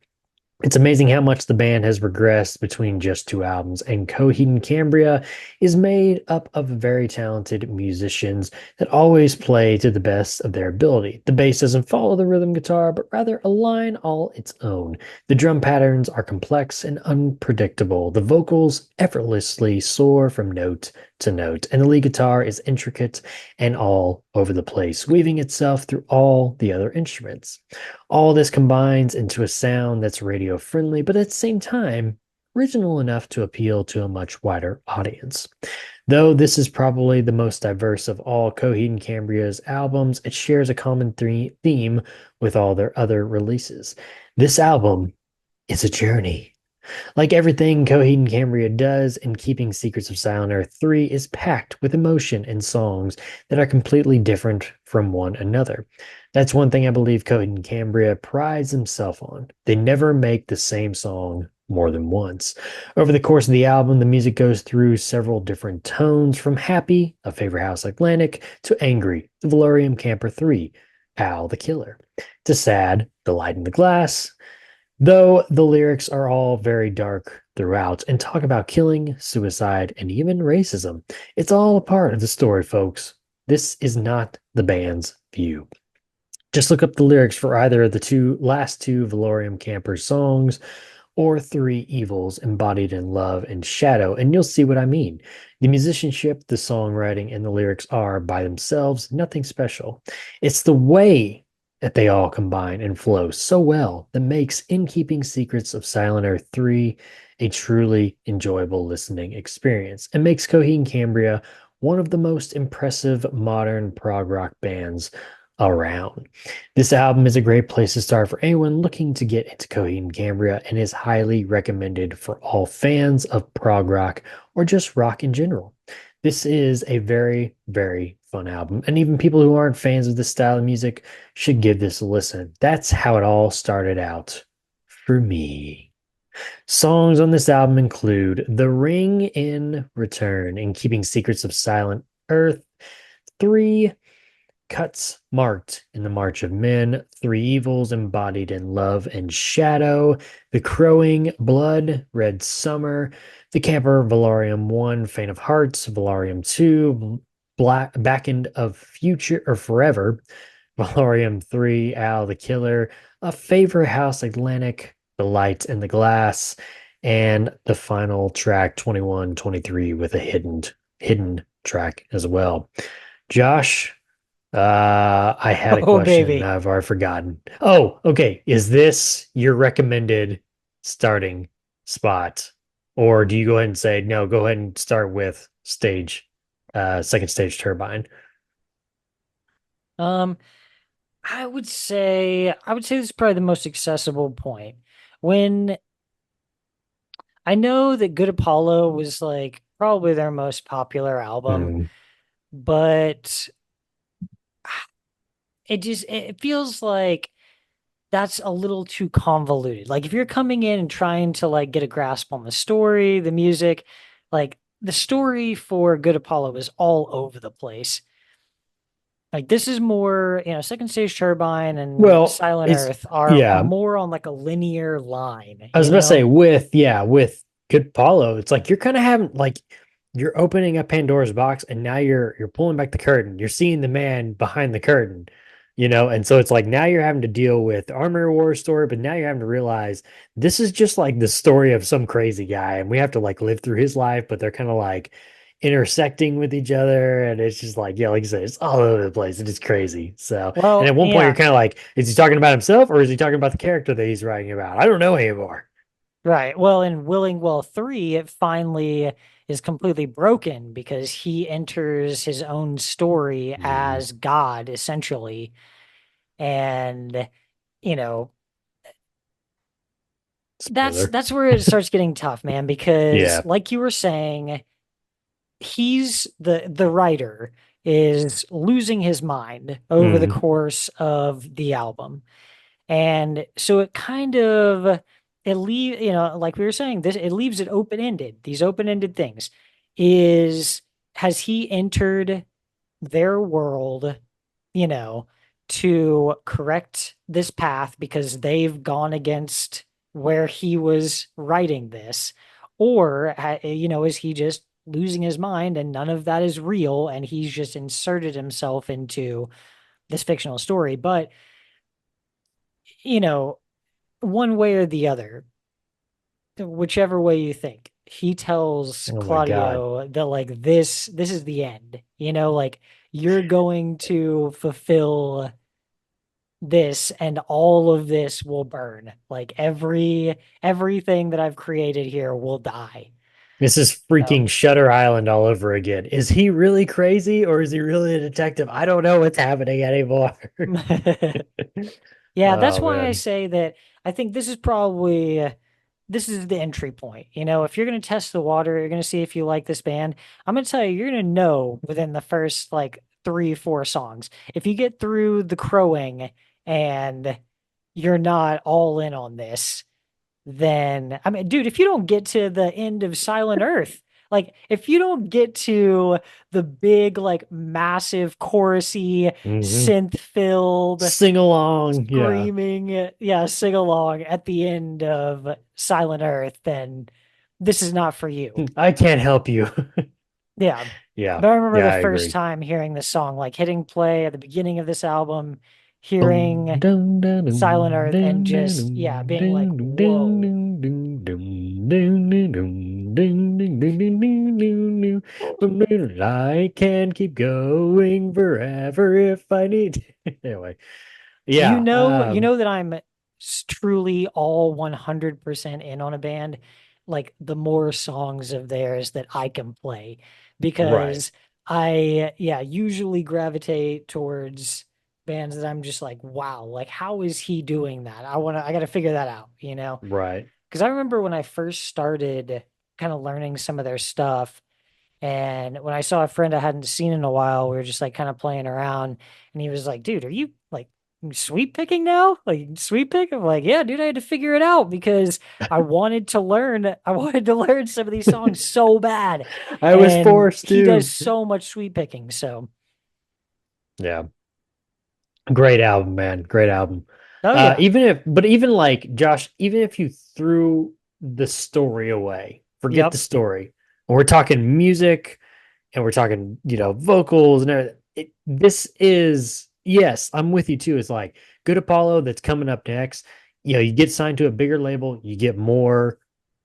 It's amazing how much the band has regressed between just 2 albums, and Coheed and Cambria is made up of very talented musicians that always play to the best of their ability. The bass doesn't follow the rhythm guitar, but rather a line all its own. The drum patterns are complex and unpredictable. The vocals effortlessly soar from note to note, and the lead guitar is intricate and all over the place, weaving itself through all the other instruments. All this combines into a sound that's radio friendly, but at the same time, original enough to appeal to a much wider audience. Though this is probably the most diverse of all Coheed and Cambria's albums, it shares a common theme with all their other releases. This album is a journey. Like everything Coheed and Cambria does, in Keeping Secrets of Silent Earth 3 is packed with emotion and songs that are completely different from one another. That's one thing I believe Coheed and Cambria prides himself on. They never make the same song more than once. Over the course of the album, the music goes through several different tones, from happy, A Favorite House Atlantic, to angry, The Valorium Camper 3, Al the Killer, to sad, The Light in the Glass, though the lyrics are all very dark throughout and talk about killing, suicide, and even racism. It's all a part of the story, folks. This is not the band's view. Just look up the lyrics for either of the last two Valorium Camper songs or Three Evils Embodied in Love and Shadow, and you'll see what I mean. The musicianship, the songwriting, and the lyrics are, by themselves, nothing special. It's the way that they all combine and flow so well that makes In Keeping Secrets of Silent Earth 3 a truly enjoyable listening experience, and makes Coheed and Cambria one of the most impressive modern prog rock bands around. This album is a great place to start for anyone looking to get into Coheed and Cambria, and is highly recommended for all fans of prog rock or just rock in general. This is a very, very fun album, and even people who aren't fans of this style of music should give this a listen. That's how it all started out for me. Songs on this album include The Ring in Return, and Keeping Secrets of Silent Earth 3, Cuts Marked in the March of Men, Three Evils Embodied in Love and Shadow, The Crowing, Blood, Red Summer, The Camper, Valorium 1, Faint of Hearts, Valorium 2, Back End of Future or Forever, Valorium 3, Al the Killer, A Favorite House Atlantic, The Light in the Glass, and the final track 2123 with a hidden track as well. Josh, I had a Oh, question. baby. I've already forgotten. Oh, okay. Is this your recommended starting spot? Or do you go ahead and say, no, go ahead and start with second stage turbine? I would say this is probably the most accessible point. When I know that Good Apollo was like probably their most popular album, Mm, but it feels like that's a little too convoluted. Like if you're coming in and trying to like get a grasp on the story, the music, like the story for Good Apollo is all over the place. Like this is more, Second Stage Turbine and well, Silent it's Earth are yeah. more on like a linear line, I was about to say with Good Paulo, it's like you're kind of having like you're opening up Pandora's box, and now you're pulling back the curtain. You're seeing the man behind the curtain, and so it's like now you're having to deal with the Armor War story, but now you're having to realize this is just like the story of some crazy guy, and we have to like live through his life, but they're kind of like intersecting with each other, and it's just like, yeah, like you said, it's all over the place. It is crazy. So, and Well, at one point you're yeah, kind of like, is he talking about himself, or is he talking about the character that he's writing about? I don't know anymore. right. Well, in Willing Well 3, it finally is completely broken because he enters his own story Mm, as God, essentially. And, you know, spoiler. that's where it starts getting tough, man, because Yeah. like you were saying, he's the writer is losing his mind over the Mm, course of the album. And so it kind of like we were saying, this it leaves it open-ended. These open-ended things is has he entered their world, you know, to correct this path because they've gone against where he was writing this, or is he just losing his mind and none of that is real and he's just inserted himself into this fictional story? But you know one way or the other, whichever way you think, he tells Oh my God. Claudio that like this is the end. Like you're going to fulfill this and all of this will burn. Like everything that I've created here will die. This is So freaking Shutter Island all over again. Is he really crazy or is he really a detective? I don't know what's happening anymore. yeah, that's Oh why I man. say that I think this is the entry point. If you're going to test the water, you're going to see if you like this band. I'm going to tell you, you're going to know within the first like 3, 4 songs. If you get through the crowing and you're not all in on this, then I mean, dude, if you don't get to the end of Silent Earth, like if you don't get to the big, like massive chorusy, Hmm. synth filled Sing along. Yeah. screaming, yeah, sing along at the end of Silent Earth, then this is not for you. I can't help you. Yeah. Yeah. But I remember Yeah, the I first agree. time hearing this song, like hitting play at the beginning of this album, Boom, hearing dun, dun, Silent dun, Earth and dun, dun, just, yeah, dun, being like, dun, dun, whoa. dun, dun, dun, dun, dun, dun, dun, dun, dun, dun, dun, dun, dun. I can keep going forever if I need. Anyway, You yeah. know, you know that I'm truly all 100% in on a band, like the more songs of theirs that I can play, Right, because yeah, usually gravitate towards bands that I'm just like, wow, like how is he doing that? I got to figure that out. right. Because I remember when I first started kind of learning some of their stuff, and when I saw a friend I hadn't seen in a while, we were just like kind of playing around, and he was like, "Dude, are you like sweep picking now? Like sweep pick?" I'm like, "Yeah, dude, I had to figure it out because I wanted to learn. I wanted to learn some of these songs so bad." I was And forced he does to. so much sweep picking. So, Yeah. Great album, man. Great album. oh yeah, Even like Josh, even if you threw the story away, forget the yep, story. And we're talking music and we're talking, vocals and everything. This is, yes, I'm with you too. It's like Good Apollo that's coming up next. You get signed to a bigger label, you get more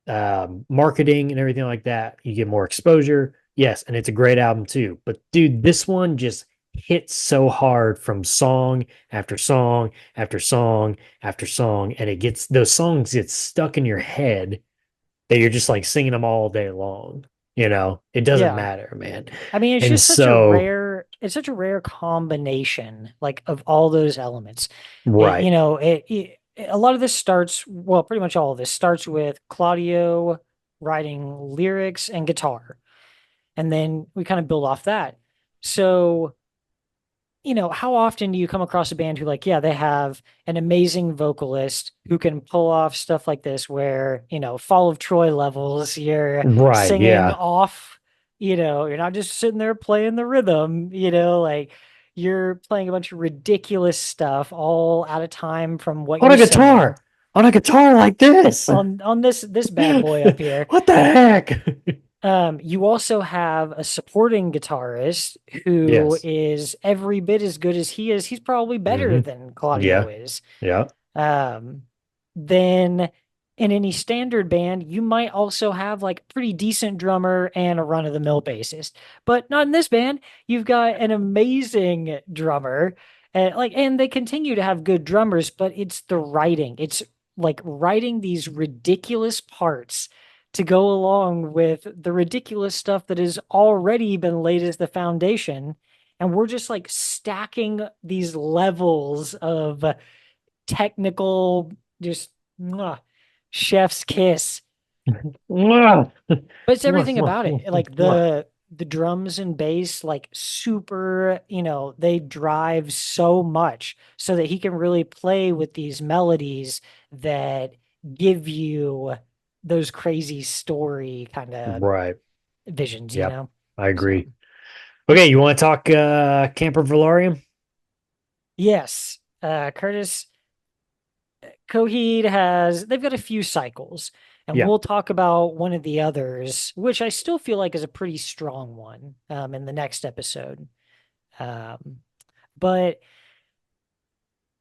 marketing and everything like that. You get more exposure. Yes, and it's a great album too. But dude, this one just hits so hard from song after song after song after song, and those songs get stuck in your head that you're just like singing them all day long. It doesn't yeah. matter, man. I mean, And so, it's such a rare combination, like of all those elements. right, A lot of this starts, well, pretty much all of this starts with Claudio writing lyrics and guitar, and then we kind of build off that. So, how often do you come across a band who, like, yeah, they have an amazing vocalist who can pull off stuff like this, where, Fall of Troy levels, you're right, singing yeah. off, you're not just sitting there playing the rhythm, like you're playing a bunch of ridiculous stuff all out of time from what On you're a singing guitar, on a guitar like this. on this bad boy up here. What the heck? You also have a supporting guitarist who Yes. is every bit as good as he is. He's probably better Hmm. than Claudio Yeah. is. Yeah. Um, then in any standard band, you might also have like a pretty decent drummer and a run-of-the-mill bassist. But not in this band. You've got an amazing drummer. And they continue to have good drummers, but it's the writing. It's like writing these ridiculous parts to go along with the ridiculous stuff that has already been laid as the foundation. And we're just like stacking these levels of technical, just mwah, chef's kiss. Mwah. But it's Mwah, everything mwah, about it. mwah, Like mwah. the drums and bass, like super, they drive so much so that he can really play with these melodies that give you those crazy story kind of Right. visions, Yep. I So agree. Okay, you want to talk Camper Valorium? yes, Curtis Coheed they've got a few cycles, and Yeah. we'll talk about one of the others, which I still feel like is a pretty strong one, in the next episode. Um, but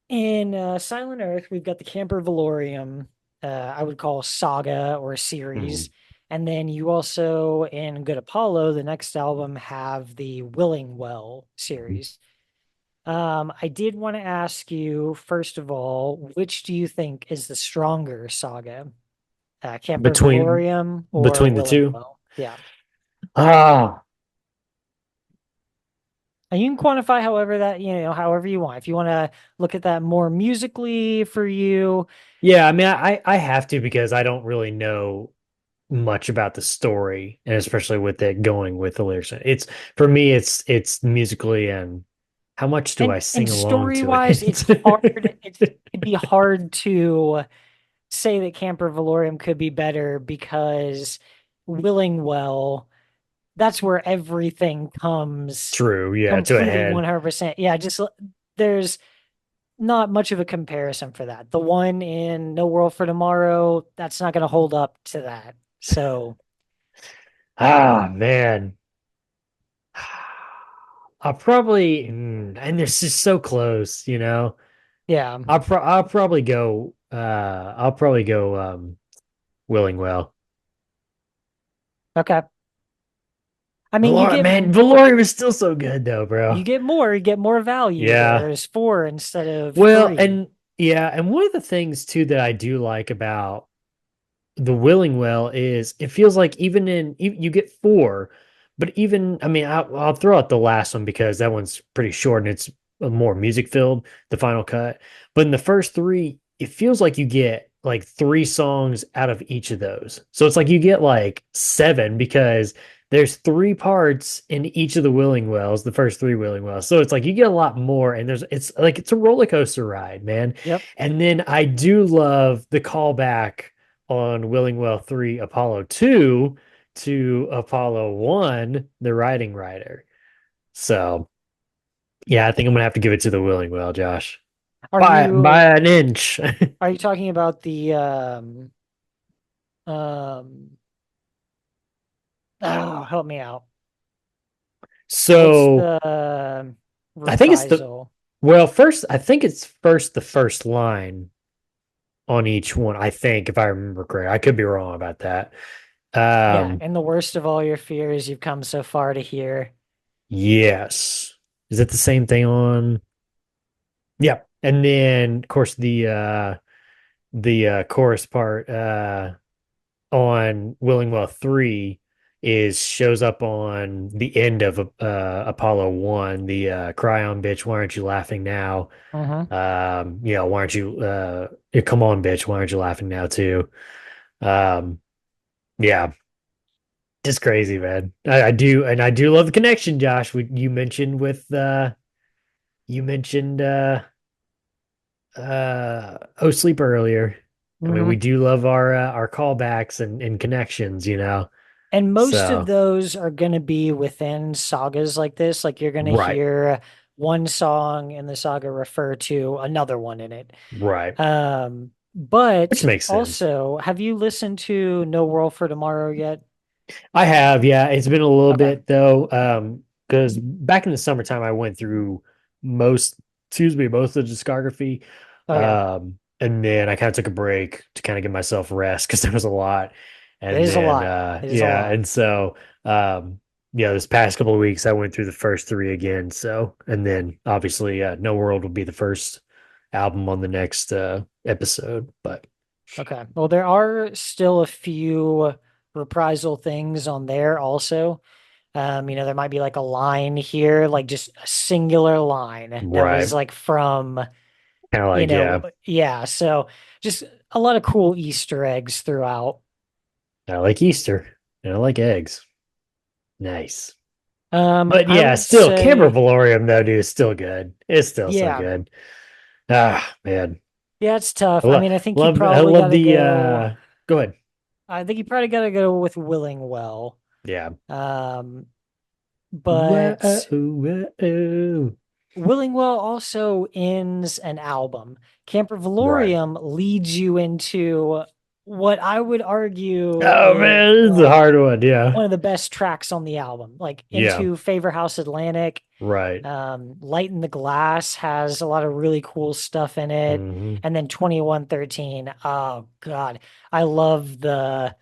in Silent Earth, we've got the Camper Valorium, I would call saga or Mhm. series. And then you also, in Good Apollo, the next album, have the Willing Well series. I did want to ask you, first of all, which do you think is the stronger saga? Camper Between Valorium or between the two. Willingwell? Yeah. Ah, And you can quantify however that, however you want. If you want to look at that more musically for you, yeah. I mean, I have to because I don't really know much about the story, and especially with it going with the lyrics. It's for me, it's musically and how much do I and sing along story to wise, it's hard. it? It'd be hard to say that Camper Valorium could be better because Willingwell, that's where everything comes True, yeah, to a completely head. 100%. Yeah, just there's not much of a comparison for that. The one in No World for Tomorrow, that's not going to hold up to that. So, Ah, man. I'll probably, and this is so close, you know. yeah. I'll probably go. I'll probably go. Willingwell. Okay. I mean, Valor, man, Valorium is still so good though, bro. you get more value. Yeah. There's four instead of Well, three. and yeah, and one of the things too that I do like about the Willing Well is it feels like even you get four, but even I mean I'll throw out the last one because that one's pretty short and it's more music filled, the final cut. But in the first three, it feels like you get like three songs out of each of those. So it's like you get like seven because there's three parts in each of the Willing Wells, the first three Willing Wells. So it's like you get a lot more, and it's like it's a roller coaster ride, man. Yep. And then I do love the callback on Willingwell 3 Apollo 2 to Apollo 1, the writing writer. So, yeah, I think I'm going to have to give it to the Willingwell, Josh. Are By you an inch. are you talking about the um oh, help me out. What's So, the I think it's the reprisal? well, first I think it's first the first line on each one, I think if I remember correct. I could be wrong about that. Yeah, Um, and the worst of all your fears, you've come so far to hear. yes. Is it the same thing on? Yeah. And then of course the chorus part on Willingwell 3 is shows up on the end of Apollo 1, the cry on bitch, why aren't you laughing now? Mm-hmm. Why aren't you come on bitch, why aren't you laughing now too? Um yeah, just crazy, man. I do love the connection, Josh. You mentioned with you mentioned Oh Sleep earlier. I mean, we Mm-hmm. do love our callbacks and connections, you know. And most of So those are going to be within sagas like this. Like you're going to right, hear one song in the saga refer to another one in it. right, which But makes sense. also, have you listened to No World for Tomorrow yet? I have, yeah. It's been a little Okay. bit though, because back in the summertime I went through most, excuse me, most of the discography, Oh yeah, and then I kind of took a break to kind of give myself rest because there was a lot, it and is a then lot. It is a yeah, lot. and so this past couple of weeks I went through the first three again. So, and then obviously, No World will be the first album on the next episode, but Okay. Well, there are still a few reprisal things on there also. There might be like a line here, like just a singular line that was right, like from, kind of like yeah, yeah. So just a lot of cool Easter eggs throughout. I like Easter and I like eggs. Nice. But I yeah, would still Camber say, Valorium though, dude, is still good. It's still so yeah, good. Ah, man. yeah, it's tough. I I love mean, I think you love I probably love got to the go. go ahead. I think you probably got to go with Willing Well. Yeah. Um, Whoa, but whoa. Willingwell also ends an album. Camper Right. Valorium leads you into what I would argue Oh is man, this is a hard one. Yeah. one of the best tracks on the album. Like Yeah. into Favor House Atlantic, Right. Light in the Glass has a lot of really cool stuff in it. Hmm. And then 2113. Oh God. I love the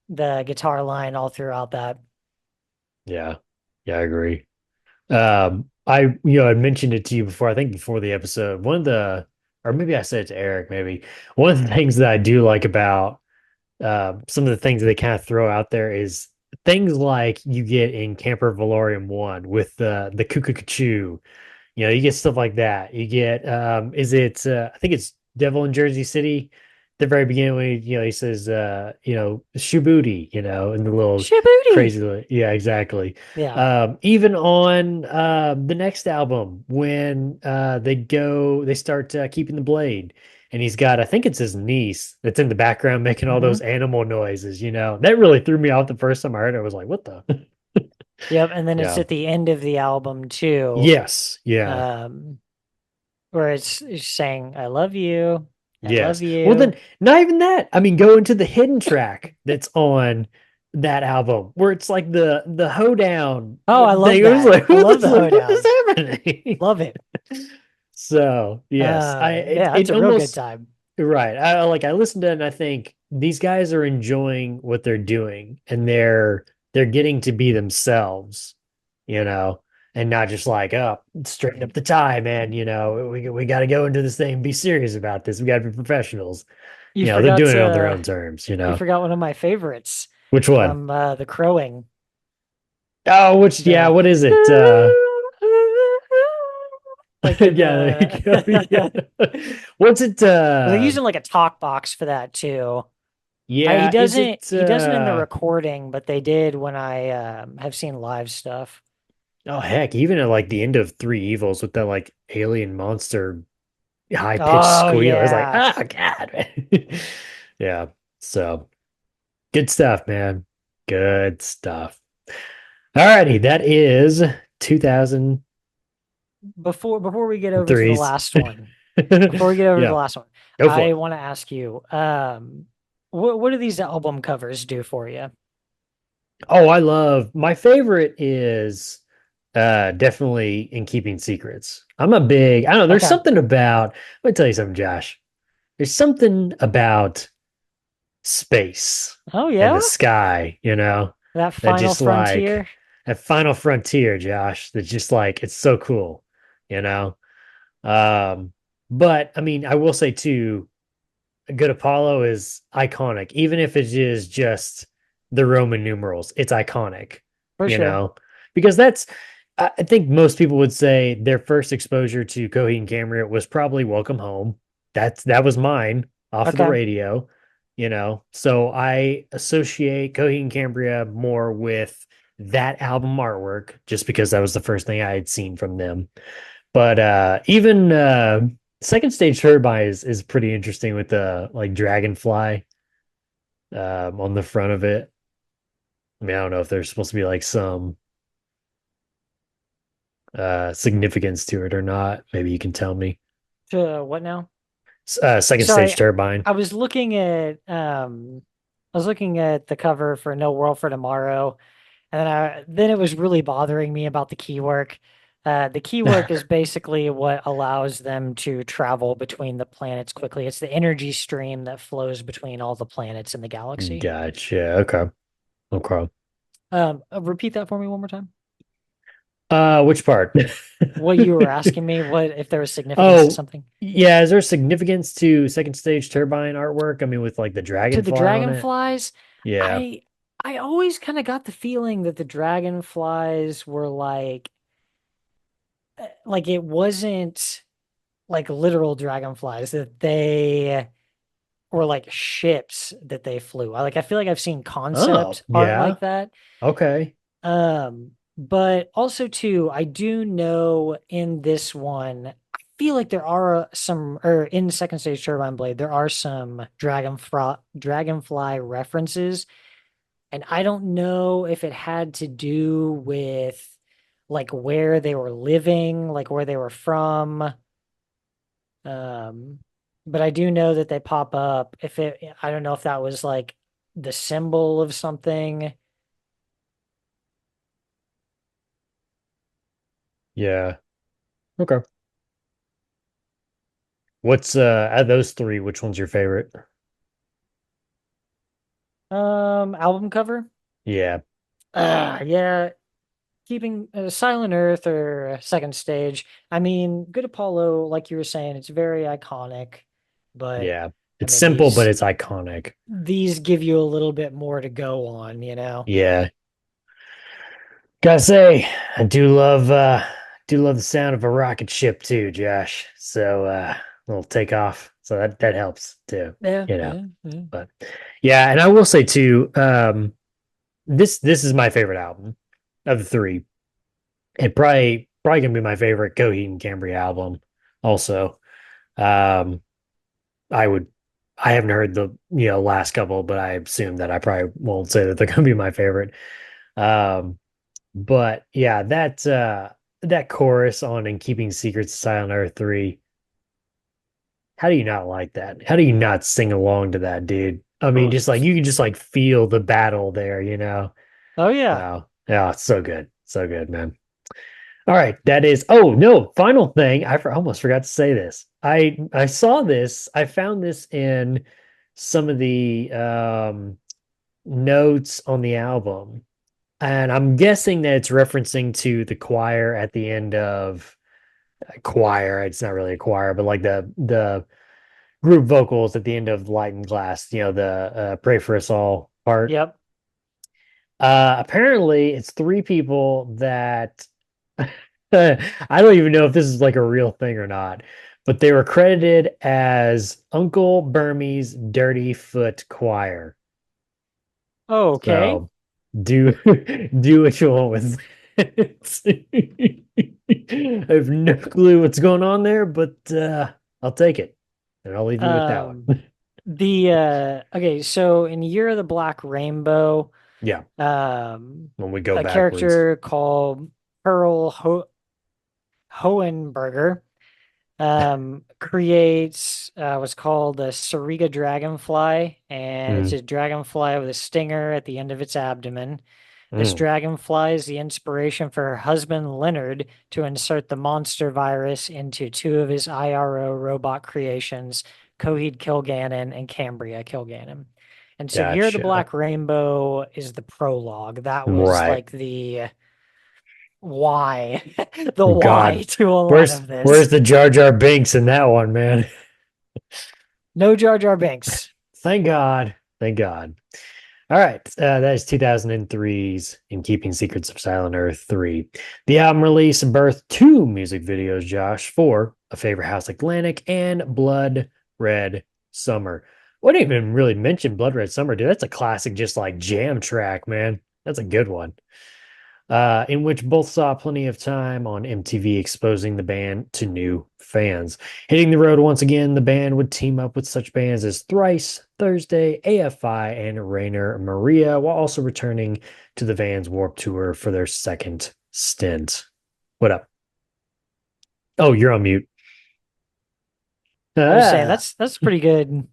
the guitar line all throughout that. Yeah. Yeah, I agree. I mentioned it to you before, I think before the episode. Or maybe I said it to Eric, maybe. One of the things that I do like about some of the things they kind of throw out there is things like you get in Camper Valorium 1 with the Cuckoo. You get stuff like that. You get is it I think it's Devil in Jersey City. The very beginning when he says Shubuti, in the little Shibuti. crazy yeah, exactly. Yeah. Even on the next album when they start keeping the blade and he's got I think it's his niece that's in the background making all Hmm. those animal noises, that really threw me off the first time I heard it. I was like, what the Yep. And then it's yeah. at the end of the album too, Yes, yeah. um, where it's saying, I love you. I love Yes. Well, then, you. not even that. I mean, go into the hidden track that's on that album where it's like the hoedown Oh, I love thing. It was that. like, I what love is, the what is hoedown. happening? Love it. So, yes, Yeah, it that's a real good almost time. right. I listened to it and I think these guys are enjoying what they're doing and they're getting to be themselves, you know, and not just like, oh, straighten up the tie, man. We got to go into this thing and be serious about this. We got to be professionals. You They're forgot doing it on their to own terms, you forgot one of my favorites Which one? from the crowing. Oh, yeah, The what is it? like in Yeah, there you go. Yeah. the What's it? they're using like a talk box for that too. He Yeah, is doesn't it he doesn't in the recording, but they did when I have seen live stuff. oh heck, even at like the end of Three Evils with that like alien monster high pitched Oh squeal, it's like, yeah. oh god. Yeah. So good stuff, man. Good stuff. Alrighty, that is 2003's. Before we get over to the last one, Yeah, go for I it. want to ask you, what do these album covers do for you? Oh, I love my favorite is definitely In Keeping Secrets. I don't know, there's Okay. something about let me tell you something, Josh. There's something about space Oh and yeah? the sky, That that final just like frontier? that final frontier, Josh, that's just like it's so cool, you know. But I mean, I will say too, a good Apollo is iconic, even if it is just the Roman numerals. It's iconic, For you sure. know, because I think most people would say their first exposure to Coheed and Cambria was probably Welcome Home. That was mine off of the Okay. radio, So I associate Coheed and Cambria more with that album artwork just because that was the first thing I had seen from them. But even Second Stage Turbine is pretty interesting with the like dragonfly on the front of it. I mean, I don't know if there's supposed to be like some significance to it or not. Maybe you can tell me. What now? Second Sorry, Stage Turbine. I was looking at the cover for No World for Tomorrow, and then it was really bothering me about the key work. The key work is basically what allows them to travel between the planets quickly. It's the energy stream that flows between all the planets in the galaxy. Gotcha. Okay. Okay. Repeat that for me one more time. Which part? What you were asking me, what if there was significance to Oh, something? yeah. Is there significance to Second Stage Turbine artwork? I mean, with like the To the dragonfly on it. dragonflies, Yeah. I I always kind of got the feeling that the dragonflies were like it wasn't like literal dragonflies, that they were like ships that they flew. I feel like I've seen Oh, concept art yeah. like that. Okay. But also too, I do know in this one, I feel like there are some, or in Second Stage Turbine Blade, there are some dragonfly references. And I don't know if it had to do with like where they were living, like where they were from. Um, but I do know that they pop up. I don't know if that was like the symbol of something. Yeah. Okay. What's out of those three, which one's your favorite? Album cover. Yeah. Yeah, keeping Silent Earth or Second Stage. I mean, Good Apollo, like you were saying, it's very iconic, but Yeah. I It's mean simple, but these it's iconic. these give you a little bit more to go on, you know. Yeah. Gotta say, I do love the sound of a rocket ship too, Josh. So little takeoff. So that helps too, Yeah, you know. yeah, yeah. But yeah, and I will say too, this is my favorite album of the three. It probably gonna be my favorite Coheed and Cambria album also. Um I would I haven't heard the last couple, but I assume that I probably won't say that they're gonna be my favorite. Um But yeah, that chorus on "And Keeping Secrets of Silent Earth 3, how do you not like that? How do you not sing along to that, dude? I mean, just like you can just like feel the battle there, you know? Oh yeah. So yeah, it's so good. So good, man. All right, that is oh no, final thing. Almost forgot to say this. I saw this, I found this in some of the notes on the album. And I'm guessing that it's referencing to the choir at the end of choir. It's not really a choir, but like the group vocals at the end of Light and Glass, the Pray for Us All part. Yep. Apparently it's three people that I don't even know if this is like a real thing or not, but they were credited as Uncle Burmese Dirty Foot Choir. Oh, okay. So do do what you want with it. I have no clue what's going on there, but I'll take it. And I'll leave you with that Um, one. okay, so in Year of the Black Rainbow, Yeah, when we go a backwards. character called Hohenberger creates what's called a Sariga dragonfly, and it's Mm, a dragonfly with a stinger at the end of its abdomen. This mm, dragonfly is the inspiration for her husband Leonard to insert the monster virus into two of his IRO robot creations, Coheed Kilgannon and Cambria Kilgannon. And so Year of the gotcha. Black Rainbow is the prologue. That was Right. like the why, the God. why to a lot Where's of this. where's the Jar Jar Binks in that one, man? No Jar Jar Binks. Thank God. Thank God. All right, that is 2003's In Keeping Secrets of Silent Earth 3. The album release birthed two music videos, Josh, for A Favorite House Atlantic and Blood Red Summer. We didn't even really mention Blood Red Summer, dude. That's a classic, just like jam track, man. That's a good one. In which both saw plenty of time on MTV exposing the band to new fans. Hitting the road once again, the band would team up with such bands as Thrice, Thursday, AFI, and Rainer Maria, while also returning to the Vans Warped Tour for their second stint. What up? Oh, you're on mute. I was saying Ah, that's it's a pretty good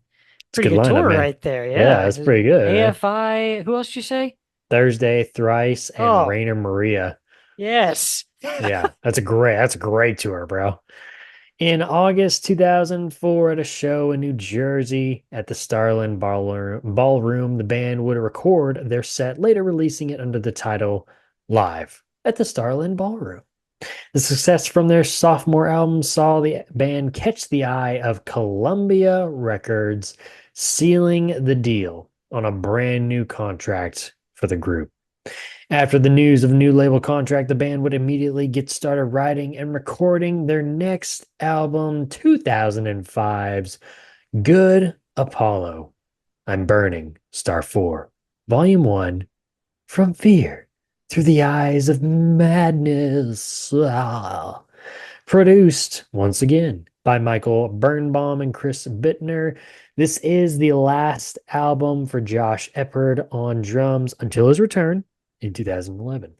good lineup, tour man. right there. Yeah, Yeah. that's pretty good, man. AFI, who else did you say? Thursday, Thrice, and Oh, Rainer Maria. yes. Yeah, that's a great tour, bro. In August 2004, at a show in New Jersey at the Starland Ballroom, the band would record their set, later releasing it under the title Live at the Starland Ballroom. The success from their sophomore album saw the band catch the eye of Columbia Records, sealing the deal on a brand new contract for the group. After the news of a new label contract, the band would immediately get started writing and recording their next album, 2005's Good Apollo. I'm Burning, Star 4, Volume 1, From Fear Through the Eyes of Madness. Produced, once again, by Michael Birnbaum and Chris Bittner. This is the last album for Josh Eppard on drums until his return in 2011.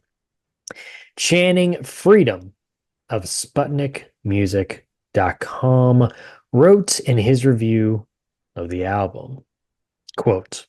Channing Freedom of SputnikMusic.com wrote in his review of the album, quote,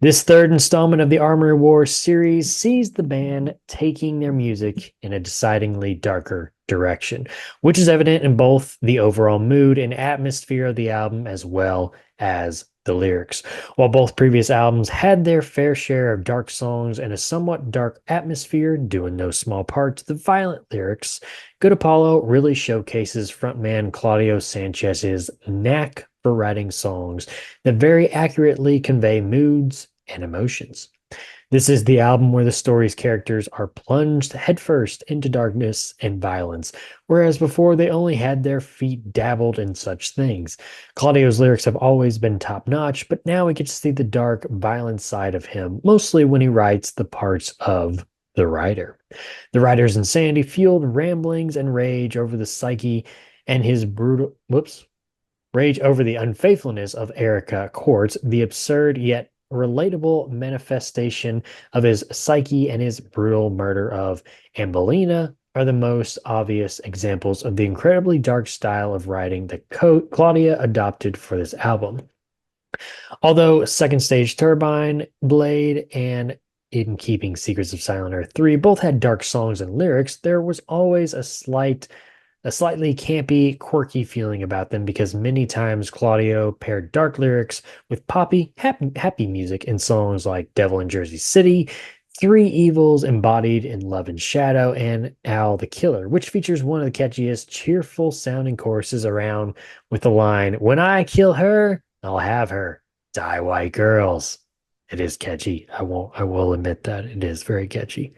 "This third installment of the Armory Wars series sees the band taking their music in a decidedly darker direction, which is evident in both the overall mood and atmosphere of the album as well as the lyrics. While both previous albums had their fair share of dark songs and a somewhat dark atmosphere, due in no small part to the violent lyrics, Good Apollo really showcases frontman Claudio Sanchez's knack for writing songs that very accurately convey moods and emotions. This is the album where the story's characters are plunged headfirst into darkness and violence, whereas before they only had their feet dabbled in such things. Claudio's lyrics have always been top notch, but now we get to see the dark, violent side of him, mostly when he writes the parts of the writer. The writer's insanity fueled ramblings and rage over the psyche and his rage over the unfaithfulness of Erica Court, the absurd yet relatable manifestation of his psyche, and his brutal murder of Ambelina are the most obvious examples of the incredibly dark style of writing that Claudia adopted for this album. Although Second Stage Turbine, Blade, and In Keeping Secrets of Silent Earth 3 both had dark songs and lyrics, there was always a slightly campy, quirky feeling about them because many times Claudio paired dark lyrics with poppy, happy music in songs like Devil in Jersey City, Three Evils Embodied in Love and Shadow, and Al the Killer, which features one of the catchiest, cheerful sounding choruses around with the line, "When I kill her, I'll have her. Die white girls." It is catchy. I will admit that it is very catchy.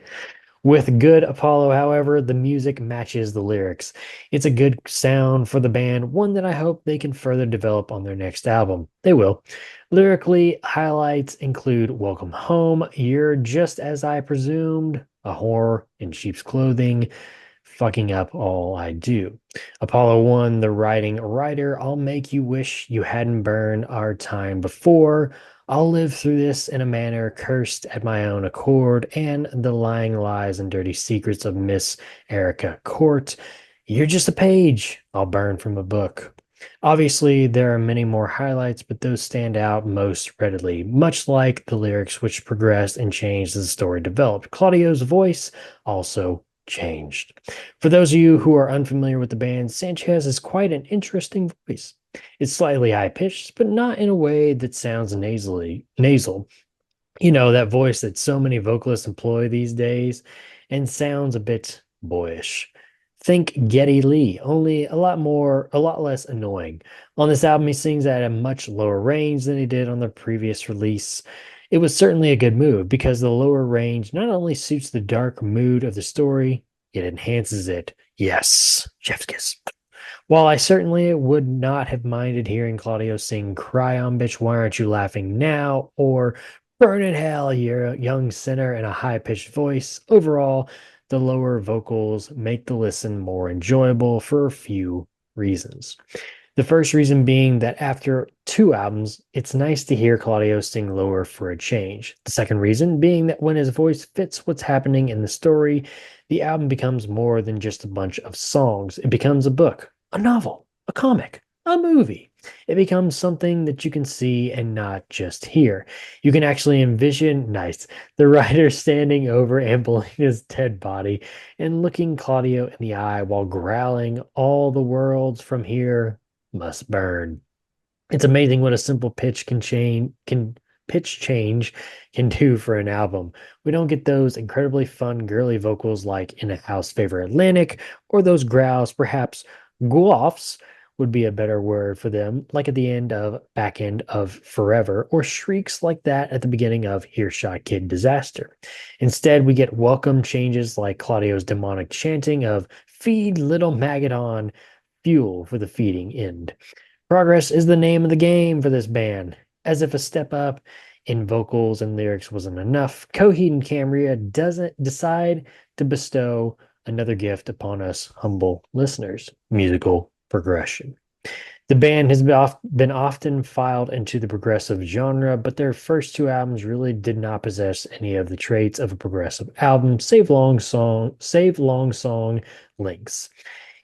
With Good Apollo, however, the music matches the lyrics. It's a good sound for the band, one that I hope they can further develop on their next album. They will. Lyrically, highlights include Welcome Home, You're Just As I Presumed, A Whore in Sheep's Clothing, Fucking Up All I Do. Apollo 1, the writer, I'll Make You Wish You Hadn't Burned Our Time Before, I'll live through this in a manner cursed at my own accord, and the lying lies and dirty secrets of Miss Erica Court. You're just a page I'll burn from a book. Obviously, there are many more highlights, but those stand out most readily, much like the lyrics which progressed and changed as the story developed. Claudio's voice also changed. For those of you who are unfamiliar with the band, Sanchez has quite an interesting voice. It's slightly high-pitched, but not in a way that sounds nasal. You know, that voice that so many vocalists employ these days and sounds a bit boyish. Think Geddy Lee, only a lot less annoying. On this album, he sings at a much lower range than he did on the previous release. It was certainly a good move because the lower range not only suits the dark mood of the story, it enhances it. Yes, chef's kiss. While I certainly would not have minded hearing Claudio sing Cry On Bitch, Why Aren't You Laughing Now? Or Burn in Hell, You're a Young Sinner in a high-pitched voice, overall, the lower vocals make the listen more enjoyable for a few reasons. The first reason being that after 2 albums, it's nice to hear Claudio sing lower for a change. The second reason being that when his voice fits what's happening in the story, the album becomes more than just a bunch of songs. It becomes a book, a novel, a comic, a movie. It becomes something that you can see and not just hear. You can actually envision, the writer standing over Ambelina's dead body and looking Claudio in the eye while growling, "All the worlds from here must burn." It's amazing what a simple pitch change can do for an album. We don't get those incredibly fun girly vocals like in A House Favorite Atlantic, or those growls, perhaps goughs would be a better word for them, like at the back end of Forever, or shrieks like that at the beginning of Earshot Kid Disaster. Instead, we get welcome changes like Claudio's demonic chanting of "Feed little maggot on," fuel for the feeding end. Progress is the name of the game for this band. As if a step up in vocals and lyrics wasn't enough, Coheed and Cambria doesn't decide to bestow another gift upon us humble listeners: musical progression. The band has been often filed into the progressive genre, but their first 2 albums really did not possess any of the traits of a progressive album, save long song lengths.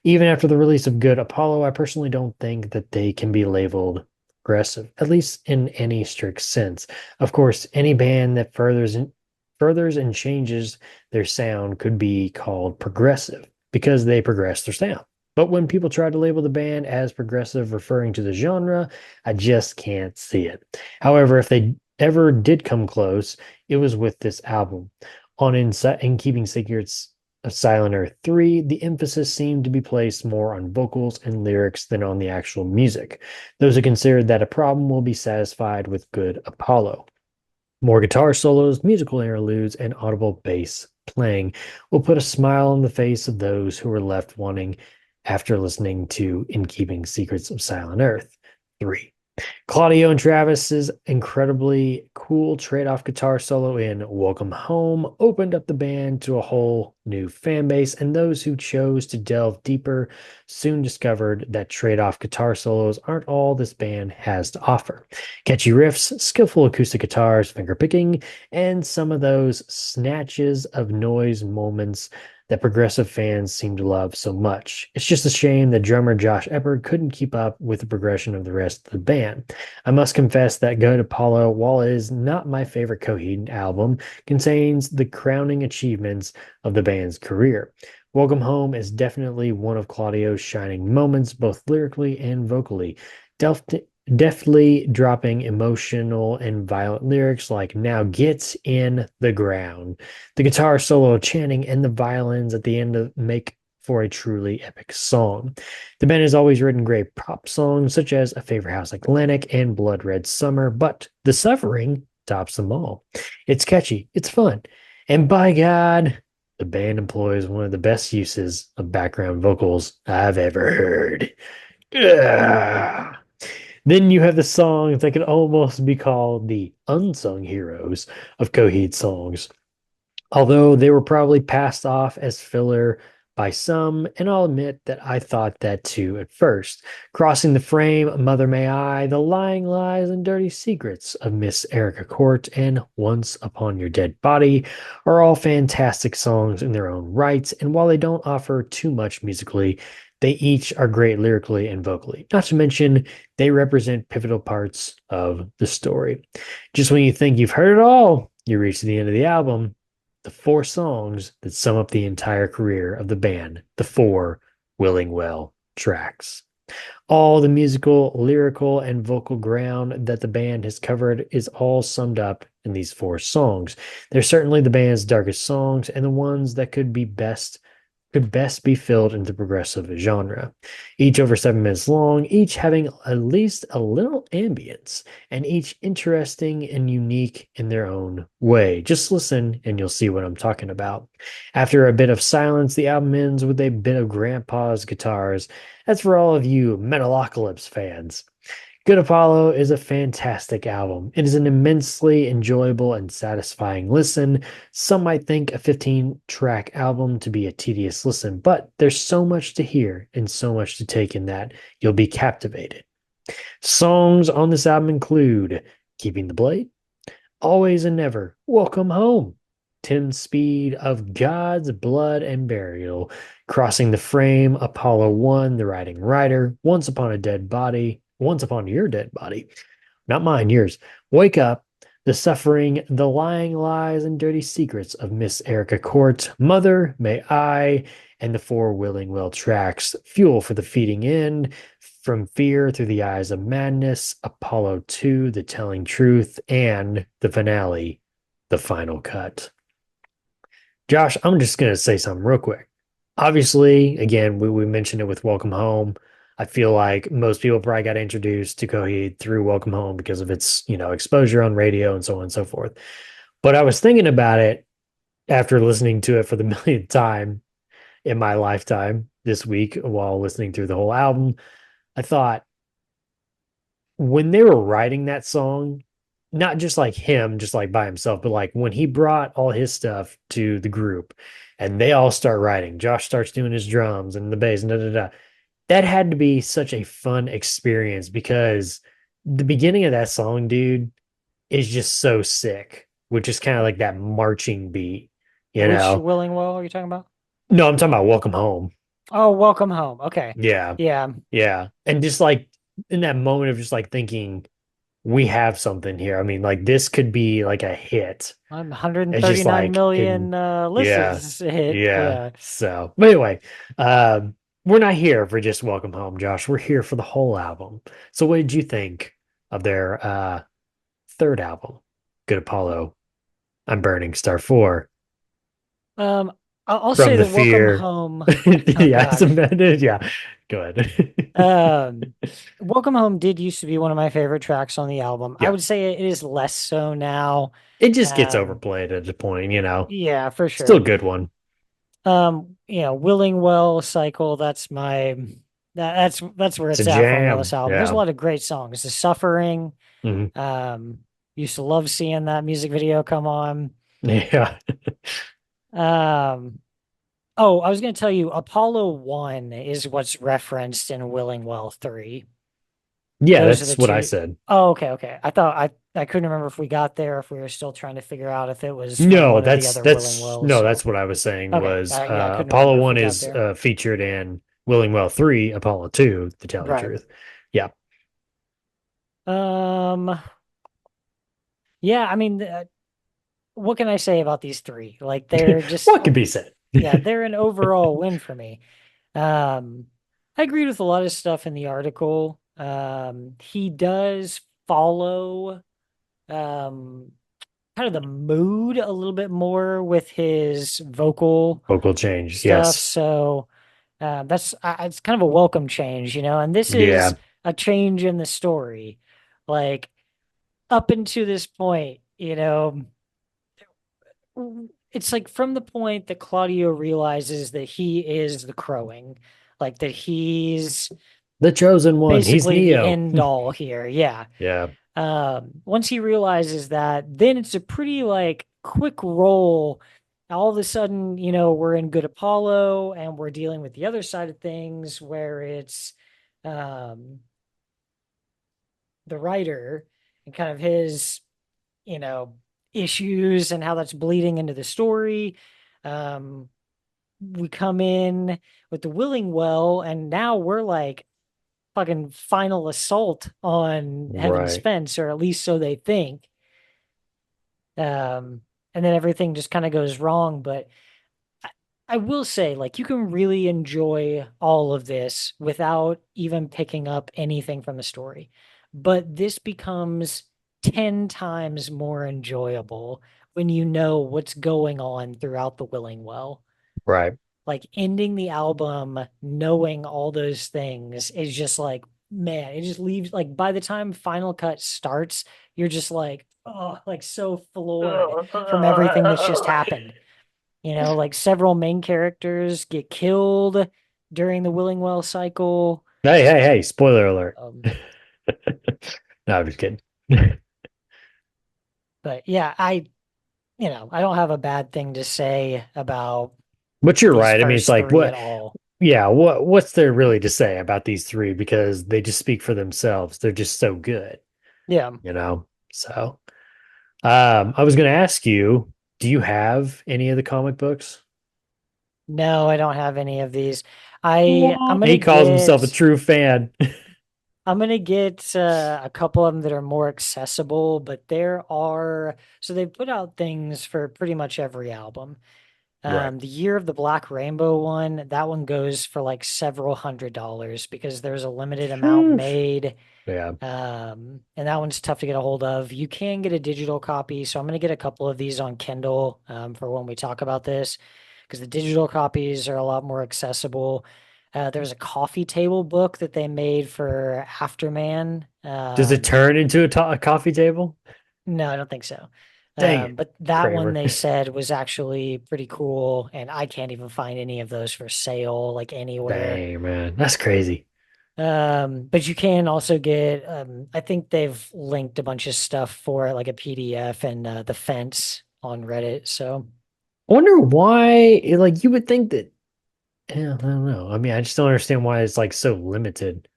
Even after the release of Good Apollo, I personally don't think that they can be labeled progressive, at least in any strict sense. Of course, any band that furthers and changes their sound could be called progressive because they progress their sound. But when people try to label the band as progressive, referring to the genre, I just can't see it. However, if they ever did come close, it was with this album. On In Keeping Secrets of Silent Earth 3, the emphasis seemed to be placed more on vocals and lyrics than on the actual music. Those who considered that a problem will be satisfied with good Apollo. More guitar solos, musical interludes, and audible bass playing will put a smile on the face of those who were left wanting after listening to In Keeping Secrets of Silent Earth 3. Claudio and Travis's incredibly cool trade-off guitar solo in Welcome Home opened up the band to a whole new fan base, and those who chose to delve deeper soon discovered that trade-off guitar solos aren't all this band has to offer. Catchy riffs, skillful acoustic guitars, fingerpicking, and some of those snatches of noise moments that progressive fans seem to love so much. It's just a shame that drummer Josh Eppard couldn't keep up with the progression of the rest of the band. I must confess that Good Apollo, while it is not my favorite Coheed album, contains the crowning achievements of the band's career. Welcome Home is definitely one of Claudio's shining moments, both lyrically and vocally. Deftly dropping emotional and violent lyrics like "Now get in the ground." The guitar solo chanting and the violins at the end make for a truly epic song. The band has always written great pop songs such as A Favorite House Atlantic and Blood Red Summer, but The Suffering tops them all. It's catchy, it's fun, and by God, the band employs one of the best uses of background vocals I've ever heard. Ugh. Then you have the songs that could almost be called the unsung heroes of Coheed songs, although they were probably passed off as filler by some, and I'll admit that I thought that too at first. Crossing the Frame, Mother May I, The Lying Lies and Dirty Secrets of Miss Erica Court, and Once Upon Your Dead Body are all fantastic songs in their own rights, and while they don't offer too much musically, they each are great lyrically and vocally. Not to mention, they represent pivotal parts of the story. Just when you think you've heard it all, you reach the end of the album. The 4 songs that sum up the entire career of the band, the 4 Willing Well tracks. All the musical, lyrical, and vocal ground that the band has covered is all summed up in these 4 songs. They're certainly the band's darkest songs and the ones that could best be filled into the progressive genre. Each over 7 minutes long, each having at least a little ambience, and each interesting and unique in their own way. Just listen and you'll see what I'm talking about. After a bit of silence, the album ends with a bit of Grandpa's guitars. That's for all of you Metalocalypse fans. Good Apollo is a fantastic album. It is an immensely enjoyable and satisfying listen. Some might think a 15-track album to be a tedious listen, but there's so much to hear and so much to take in that you'll be captivated. Songs on this album include Keeping the Blade, Always and Never, Welcome Home, 10 Speed of God's Blood and Burial, Crossing the Frame, Apollo 1, The Riding Rider, Once Upon Your Dead Body, not mine, yours. Wake Up, The Suffering, The Lying Lies and Dirty Secrets of Miss Erica Court, Mother May I, and the 4 Willing Well tracks, Fuel for the Feeding End, From Fear Through the Eyes of Madness, Apollo 2, The Telling Truth, and the finale, The Final Cut. Josh, I'm just going to say something real quick. Obviously, again, we mentioned it with Welcome Home. I feel like most people probably got introduced to Coheed through Welcome Home because of its, exposure on radio and so on and so forth. But I was thinking about it after listening to it for the millionth time in my lifetime this week while listening through the whole album. I thought when they were writing that song, not just like him, just like by himself, but like when he brought all his stuff to the group and they all start writing, Josh starts doing his drums and the bass and da da da. That had to be such a fun experience because the beginning of that song, dude, is just so sick, which is kind of like that marching beat, Which Willing Well are you talking about? No, I'm talking about Welcome Home. Oh, Welcome Home. Okay. Yeah. Yeah. Yeah. And just like in that moment of just like thinking, we have something here. I mean, like this could be like a hit. 139 million listens hit. Yeah. So, but anyway, we're not here for just Welcome Home, Josh. We're here for the whole album. So what did you think of their third album, Good Apollo, I'm Burning Star 4, Um, I'll From say the that Welcome Fear? Home. Oh Yeah, it's God. amended. Yeah, go ahead. Um, Welcome Home did used to be one of my favorite tracks on the album. I Yeah, would say it is less so now. it just gets Um, overplayed at a point, you know. yeah, for Still a sure. good one. Willing Well Cycle, that's where It's a it's at for me on this jam. album. There's a Yeah. lot of great songs. The Suffering, Mhm. um, used to love seeing that music video come on. Yeah. Um, oh, I was gonna tell you, Apollo 1 is what's referenced in Willing Well 3. Yeah, Those are that's the what I two. said. Oh, okay. I couldn't remember if we got there, if we were still trying to figure out if it was from No, one of the that's other Willing that's Wells. no, So that's what I was saying okay, was yeah, I couldn't Apollo remember if we 1 got is there. featured in Willing Well 3, Apollo 2, to tell the Right. truth. Yeah. Um, yeah, I mean, what can I say about these three? Like they're just, What could be said? yeah, they're an overall win for me. Um, I agreed with a lot of stuff in the article. He does follow um kind of the mood a little bit more with his vocal Vocal change. stuff. Yes. So that's it's kind of a welcome change, you know. And this is Yeah. a change in the story. Like up until this point, it's like from the point that Claudio realizes that he is the crowing, like that he's The chosen one. He's basically the Neo. end all here. Yeah. Yeah. Once he realizes that, then it's a pretty like quick roll. All of a sudden, we're in Good Apollo and we're dealing with the other side of things where it's um, the writer and kind of his, you know, issues and how that's bleeding into the story. Um, we come in with the Willing Well, and now we're like fucking final assault on Heaven's Right. Fence, or at least so they think. Um, and then everything just kind of goes wrong. But I will say, like, you can really enjoy all of this without even picking up anything from the story. But this becomes 10 times more enjoyable when you know what's going on throughout the Willing Well. Right. Like ending the album knowing all those things is just like, man, it just leaves like by the time Final Cut starts, you're just like, oh, like so floored from everything that's just happened. Like several main characters get killed during the Willing Well cycle. Hey, spoiler alert. Um, No, I'm just kidding. but yeah, I don't have a bad thing to say about But you're these right. I mean, it's first like three at what all. yeah, what's there really to say about these three because they just speak for themselves. They're just so good, Yeah. you know. So, I was going to ask you, do you have any of the comic books? No, I don't have any of these. I'm Well, gonna he calls himself a get true fan. a couple of them that are more accessible, but so they put out things for pretty much every album. Right. The Year of the Black Rainbow one, that one goes for like several $100s because there's a limited amount Oof. made. Yeah. And that one's tough to get a hold of. You can get a digital copy, so I'm going to get a couple of these on Kindle for when we talk about this because the digital copies are a lot more accessible. There's a coffee table book that they made for Afterman. Does it turn into a coffee table? No, I don't think so. Dang it, But that one Kramer. they said was actually pretty cool, and I can't even find any of those for sale like anywhere. Dang, man. That's crazy. But you can also get I think they've linked a bunch of stuff for it, like a PDF and the fence on Reddit. So I wonder why, like, you would think that, yeah, I don't know. I mean, I just don't understand why it's like so limited.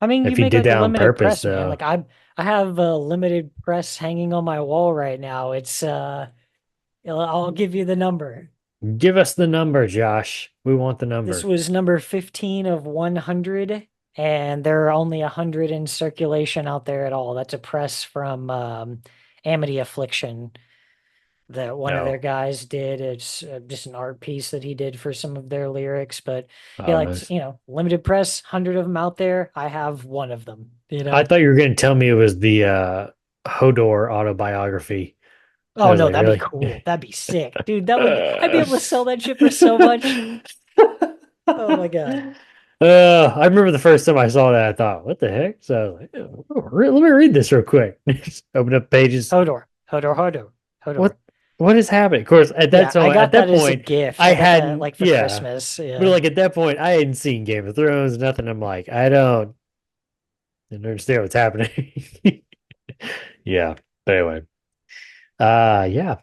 I mean, you If he make did like a that on limited purpose, press, man. though. Like I have a limited press hanging on my wall right now. I'll give you the number. Give us the number, Josh. We want the This number. was number 15 of 100, and there are only 100 in circulation out there at all. That's a press from Amity Affliction. that one of No. their guys did. It's just an art piece that he did for some of their lyrics. But yeah, Oh, like, nice. limited press, 100 of them out there. I have one of them, I thought you were going to tell me it was the Hodor autobiography. I Oh was no, like, that'd be really? cool. That'd be sick, dude. I'd be able to sell that shit for so much. Oh my God. I remember the first time I saw that, I thought, what the heck? So I was like, oh, let me read this real quick. Just open up pages. Hodor, Hodor, Hodor, What Hodor. what is happening? Of course, at that Yeah, I time, at got that that as a point, gift. I I got that hadn't, like for yeah. Christmas. But Yeah. like at that point, I hadn't seen Game of Thrones, nothing. I'm like, I don't understand what's happening. Yeah. But anyway, yeah.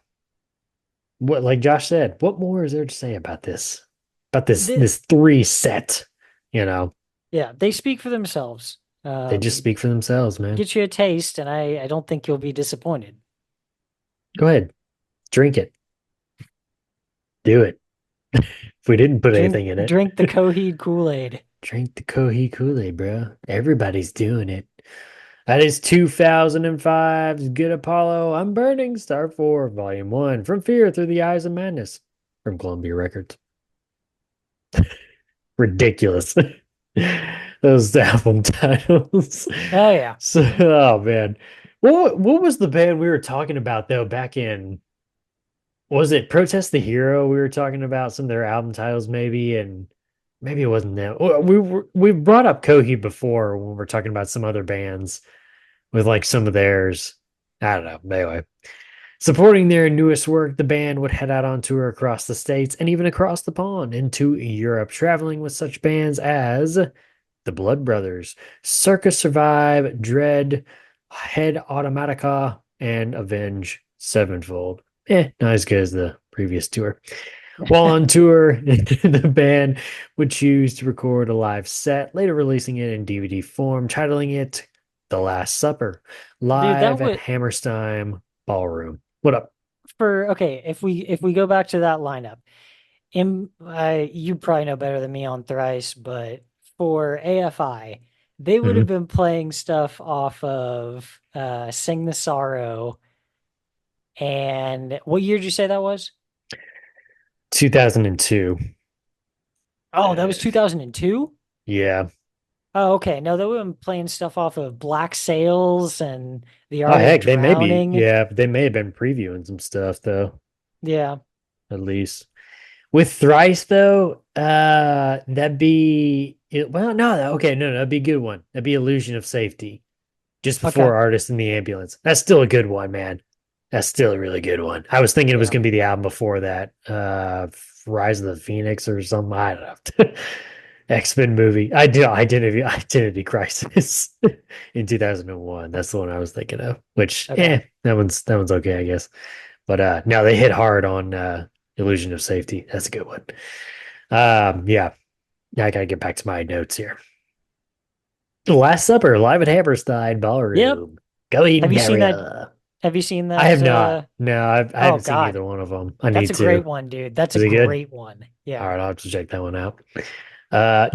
What like Josh said, what more is there to say about this? About this The, this three set, you know. yeah, they speak for themselves. They just speak for themselves, man. Get you a taste, and I don't think you'll be disappointed. Go ahead, drink it. Do it. If we didn't put Drink anything in it, drink the Coheed Kool-Aid. drink the Coheed Kool-Aid, bro. Everybody's doing it. That is 2005's Good Apollo. I'm Burning Star 4, Volume 1, From Fear Through the Eyes of Madness from Columbia Records. Ridiculous. Those album titles. Oh yeah. So, oh man. What was the band we were talking about though back in, was it Protest the Hero? We were talking about some of their album titles maybe, and maybe it wasn't that. We brought up Coheed before when we are talking about some other bands with like some of theirs. I don't know. But anyway, supporting their newest work, the band would head out on tour across the states and even across the pond into Europe, traveling with such bands as the Blood Brothers, Circus Survive, Dread, Head Automatica, and Avenge Sevenfold. Not as good as the previous tour. While on tour, the band would choose to record a live set, later releasing it in DVD form, titling it The Last Supper, Dude, that live at would Hammerstein Ballroom. What up? okay, if we go back to that lineup, you probably know better than me on Thrice, but for AFI, they would Mhm. have been playing stuff off of Sing the Sorrow. And what year did you say that was? 2002. Oh, that was 2002? Yeah. Oh, okay. No, they would have been playing stuff off of Black Sails and The Oh, Art of heck, they may be. Drowning. Yeah, they may have been previewing some stuff, though, Yeah. at least. With Thrice, though, that'd be it. Well, no, okay, no, that'd be a good one. That'd be Illusion of Safety, just Okay. before Artist in the Ambulance. That's still a good one, man. That's still a really good one. I was thinking it was Yeah. going to be the album before that, Rise of the Phoenix or something. I don't know. X-Men movie. I do Identity Crisis in 2001. That's the one I was thinking of. Which, Okay. that one's okay, I guess. But no, they hit hard on Illusion of Safety. That's a good one. Yeah. I gotta get back to my notes here. The Last Supper, live at Hammerstein Yep. Ballroom. Go eat Have and you seen that? carry. Have you seen I that? have not. No, I Oh haven't seen God, either one of them. I that's need a to. great one, dude. That's a Is it good? great one. All Yeah. right, I'll have to check that one out.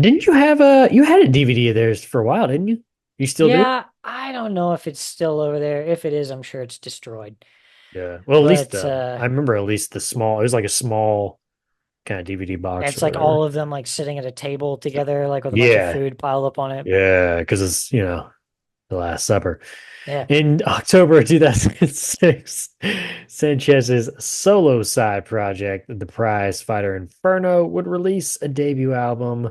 Didn't you have you had a DVD of theirs for a while, didn't you? You still do? Yeah, I don't know if it's still over there. If it is, I'm sure it's destroyed. Yeah. Well, at least But I remember at least the small, it was like a small kind of DVD box it's or like all whatever. of them like sitting at a table together, like with a bunch of Yeah. food piled up on it. Yeah. Because it's, The Last Supper. Yeah. In October 2006, Sanchez's solo side project, The Prize Fighter Inferno, would release a debut album,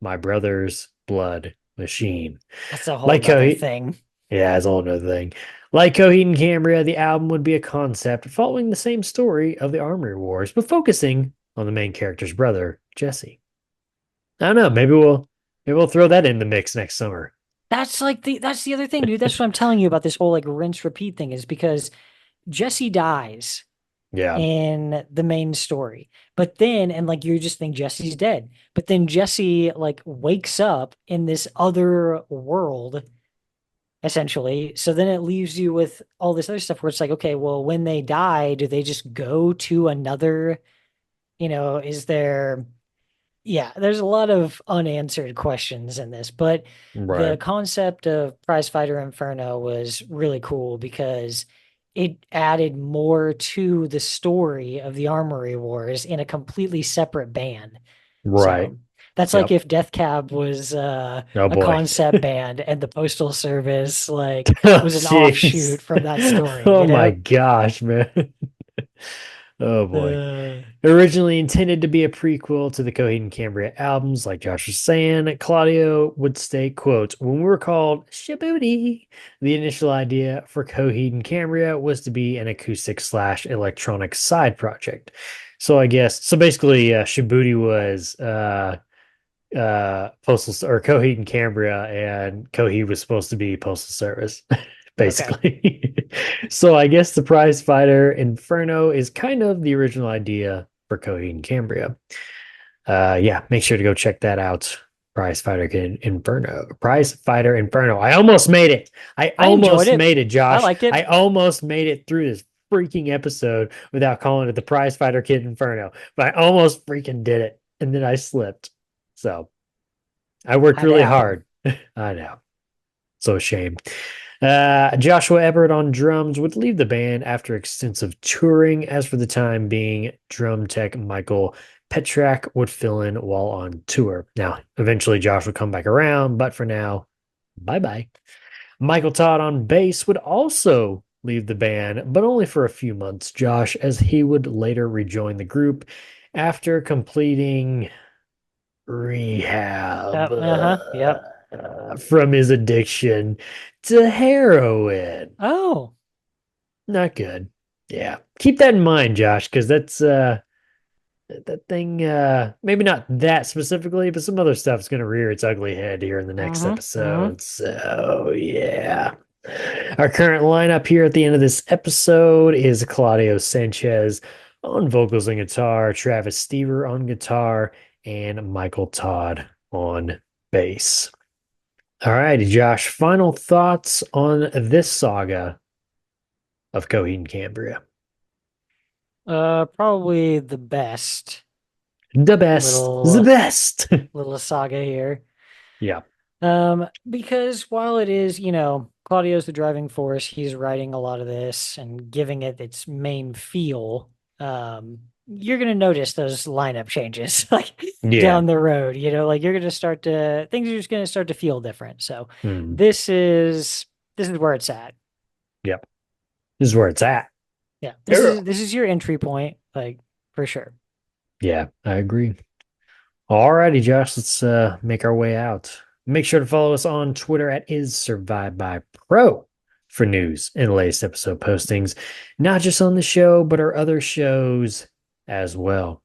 My Brother's Blood Machine. That's a whole Like nother Coheed, thing. yeah, it's a whole other thing. Like Coheed and Cambria, the album would be a concept following the same story of the Armory Wars, but focusing on the main character's brother, Jesse. I don't know. Maybe we'll throw that in the mix next summer. That's the other thing, dude. That's what I'm telling you about this whole like rinse repeat thing is because Jesse dies Yeah, in the main story. But then, and like you just think Jesse's dead. But then Jesse like wakes up in this other world, essentially. So then it leaves you with all this other stuff where it's like, okay, well, when they die, do they just go to another, is there, yeah, there's a lot of unanswered questions in this, but the right. concept of Prize Fighter Inferno was really cool because it added more to the story of the Armory Wars in a completely separate band. Right. So that's like if Death Cab was Oh a boy. concept band and the Postal Service like Oh, was an jeez. offshoot from that story, Oh you my know? gosh, man. Oh boy. Uh, Originally intended to be a prequel to the Coheed and Cambria albums, like Josh was saying, Claudio would state, quote, when we were called Shabooty, the initial idea for Coheed and Cambria was to be an acoustic / electronic side project. So I guess, so basically, Shabooty was Postal or Coheed and Cambria, and Coheed was supposed to be Postal Service, okay. basically. So I guess the Prize Fighter Inferno is kind of the original idea for Coheed and Cambria. Yeah, make sure to go check that out. Prize Fighter Inferno. Prize Fighter Inferno. I almost made it. I I enjoyed almost it. made it, I Josh. liked it. I almost made it through this freaking episode without calling it the Prize Fighter Kid Inferno. But I almost freaking did it. And then I slipped. So I worked Had to really happen. hard. I know. So ashamed. Joshua Everett on drums would leave the band after extensive touring. As for the time being, drum tech Michael Petrak would fill in while on tour. Now, eventually Josh would come back around, but for now, bye-bye. Michael Todd on bass would also leave the band, but only for a few months, Josh, as he would later rejoin the group after completing rehab Yep. from his addiction to heroin. Oh, Not good. Yeah. Keep that in mind, Josh, because that's that thing maybe not that specifically, but some other stuff's gonna rear its ugly head here in the next mm-hmm. episode. So yeah. Our current lineup here at the end of this episode is Claudio Sanchez on vocals and guitar, Travis Stever on guitar, and Michael Todd on bass. All righty, Josh. Final thoughts on this saga of Coheed and Cambria. Probably the best The best. The little best. little saga here. Yeah. Because while it is, Claudio's the driving force, he's writing a lot of this and giving it its main feel. You're gonna notice those lineup changes like Yeah. down the road, like you're gonna start to things are just gonna start to feel different. So Hmm. this is where it's at. Yep. This is where it's at. Yeah. Yeah. This is your entry point, like for sure. Yeah, I agree. All righty, Josh. Let's make our way out. Make sure to follow us on Twitter at @IsSurvivedByPro for news and latest episode postings, not just on the show, but our other shows as well.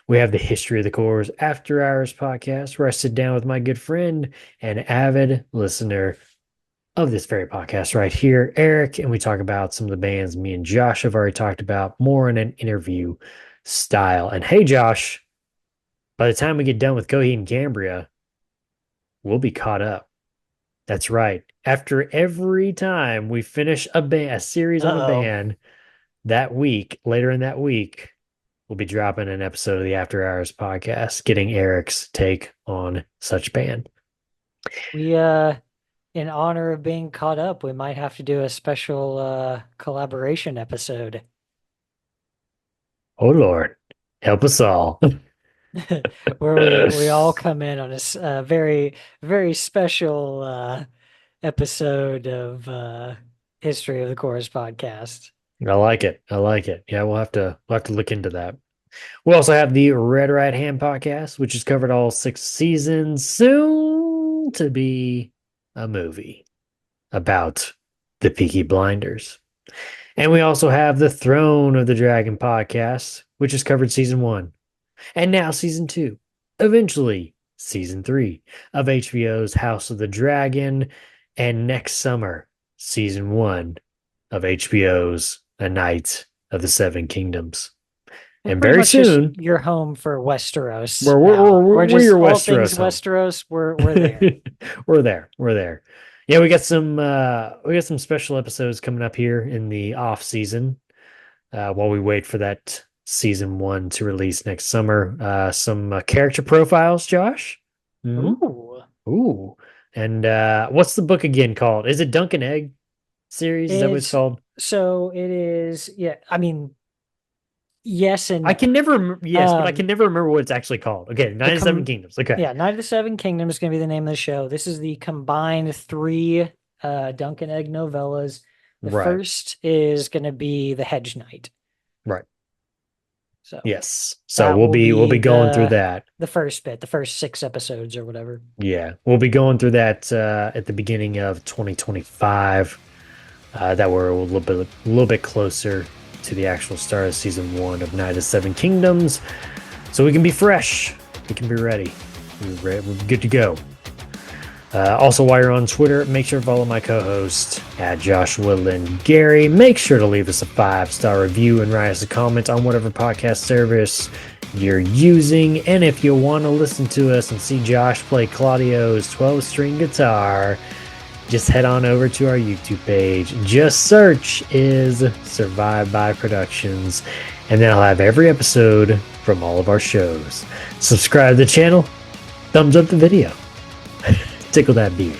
We have the History of the Corps After Hours podcast, where I sit down with my good friend and avid listener of this very podcast right here, Eric, and we talk about some of the bands me and Josh have already talked about more in an interview style. And hey, Josh, by the time we get done with Coheed and Cambria, we'll be caught up. That's right. After every time we finish a series on a Uh-oh. band that week, later in that week, we'll be dropping an episode of the After Hours podcast, getting Eric's take on such band. We in honor of being caught up, we might have to do a special collaboration episode. Oh Lord, help us all. Where we all come in on a very, very special episode of History of the Chorus podcast. I like it. I like it. Yeah, we'll have to look into that. We also have the Red Right Hand podcast, which has covered all 6 seasons, soon to be a movie about the Peaky Blinders. And we also have the Throne of the Dragon podcast, which has covered season 1, and now season 2, eventually season 3 of HBO's House of the Dragon, and next summer, season 1 of HBO's A Night of the Seven Kingdoms. And Pretty very much just soon, your home for Westeros. we're just your all Westeros things home. Westeros. We're there. We're there. Yeah, we got some special episodes coming up here in the off season, while we wait for that season 1 to release next summer. Some character profiles, Josh. Ooh. Ooh. And what's the book again called? Is it Dunk and Egg series? Is that what it's called? So it is, yeah. I mean, yes and I can never, yes, but I Um, can never remember what it's actually called. Okay, Night of the Seven Kingdoms. Okay. yeah, Night of the Seven Kingdoms is going to be the name of the show. This is the combined 3 Dunk and Egg novellas. The Right. first is going to be The Hedge Knight. Right. So Yes. So that we'll will be going through the that. the first bit, the first 6 episodes or whatever. Yeah, we'll be going through that at the beginning of 2025. That we're a little bit closer to the actual start of season 1 of Night of the Seven Kingdoms, so we can be fresh, we can be ready, we're good to go. Also, while you're on Twitter, make sure to follow my co-host at Joshua Lynn Gary. Make sure to leave us a 5-star review and write us a comment on whatever podcast service you're using. And if you want to listen to us and see Josh play Claudio's 12-string guitar, just head on over to our YouTube page. Just search is Survive by Productions, and then I'll have every episode from all of our shows. Subscribe to the channel, thumbs up the video. Tickle that beard.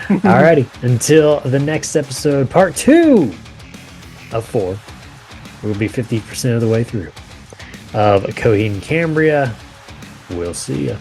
Alrighty, until the next episode, part 2 of 4. We'll be 50% of the way through of Coheed and Cambria. We'll see ya.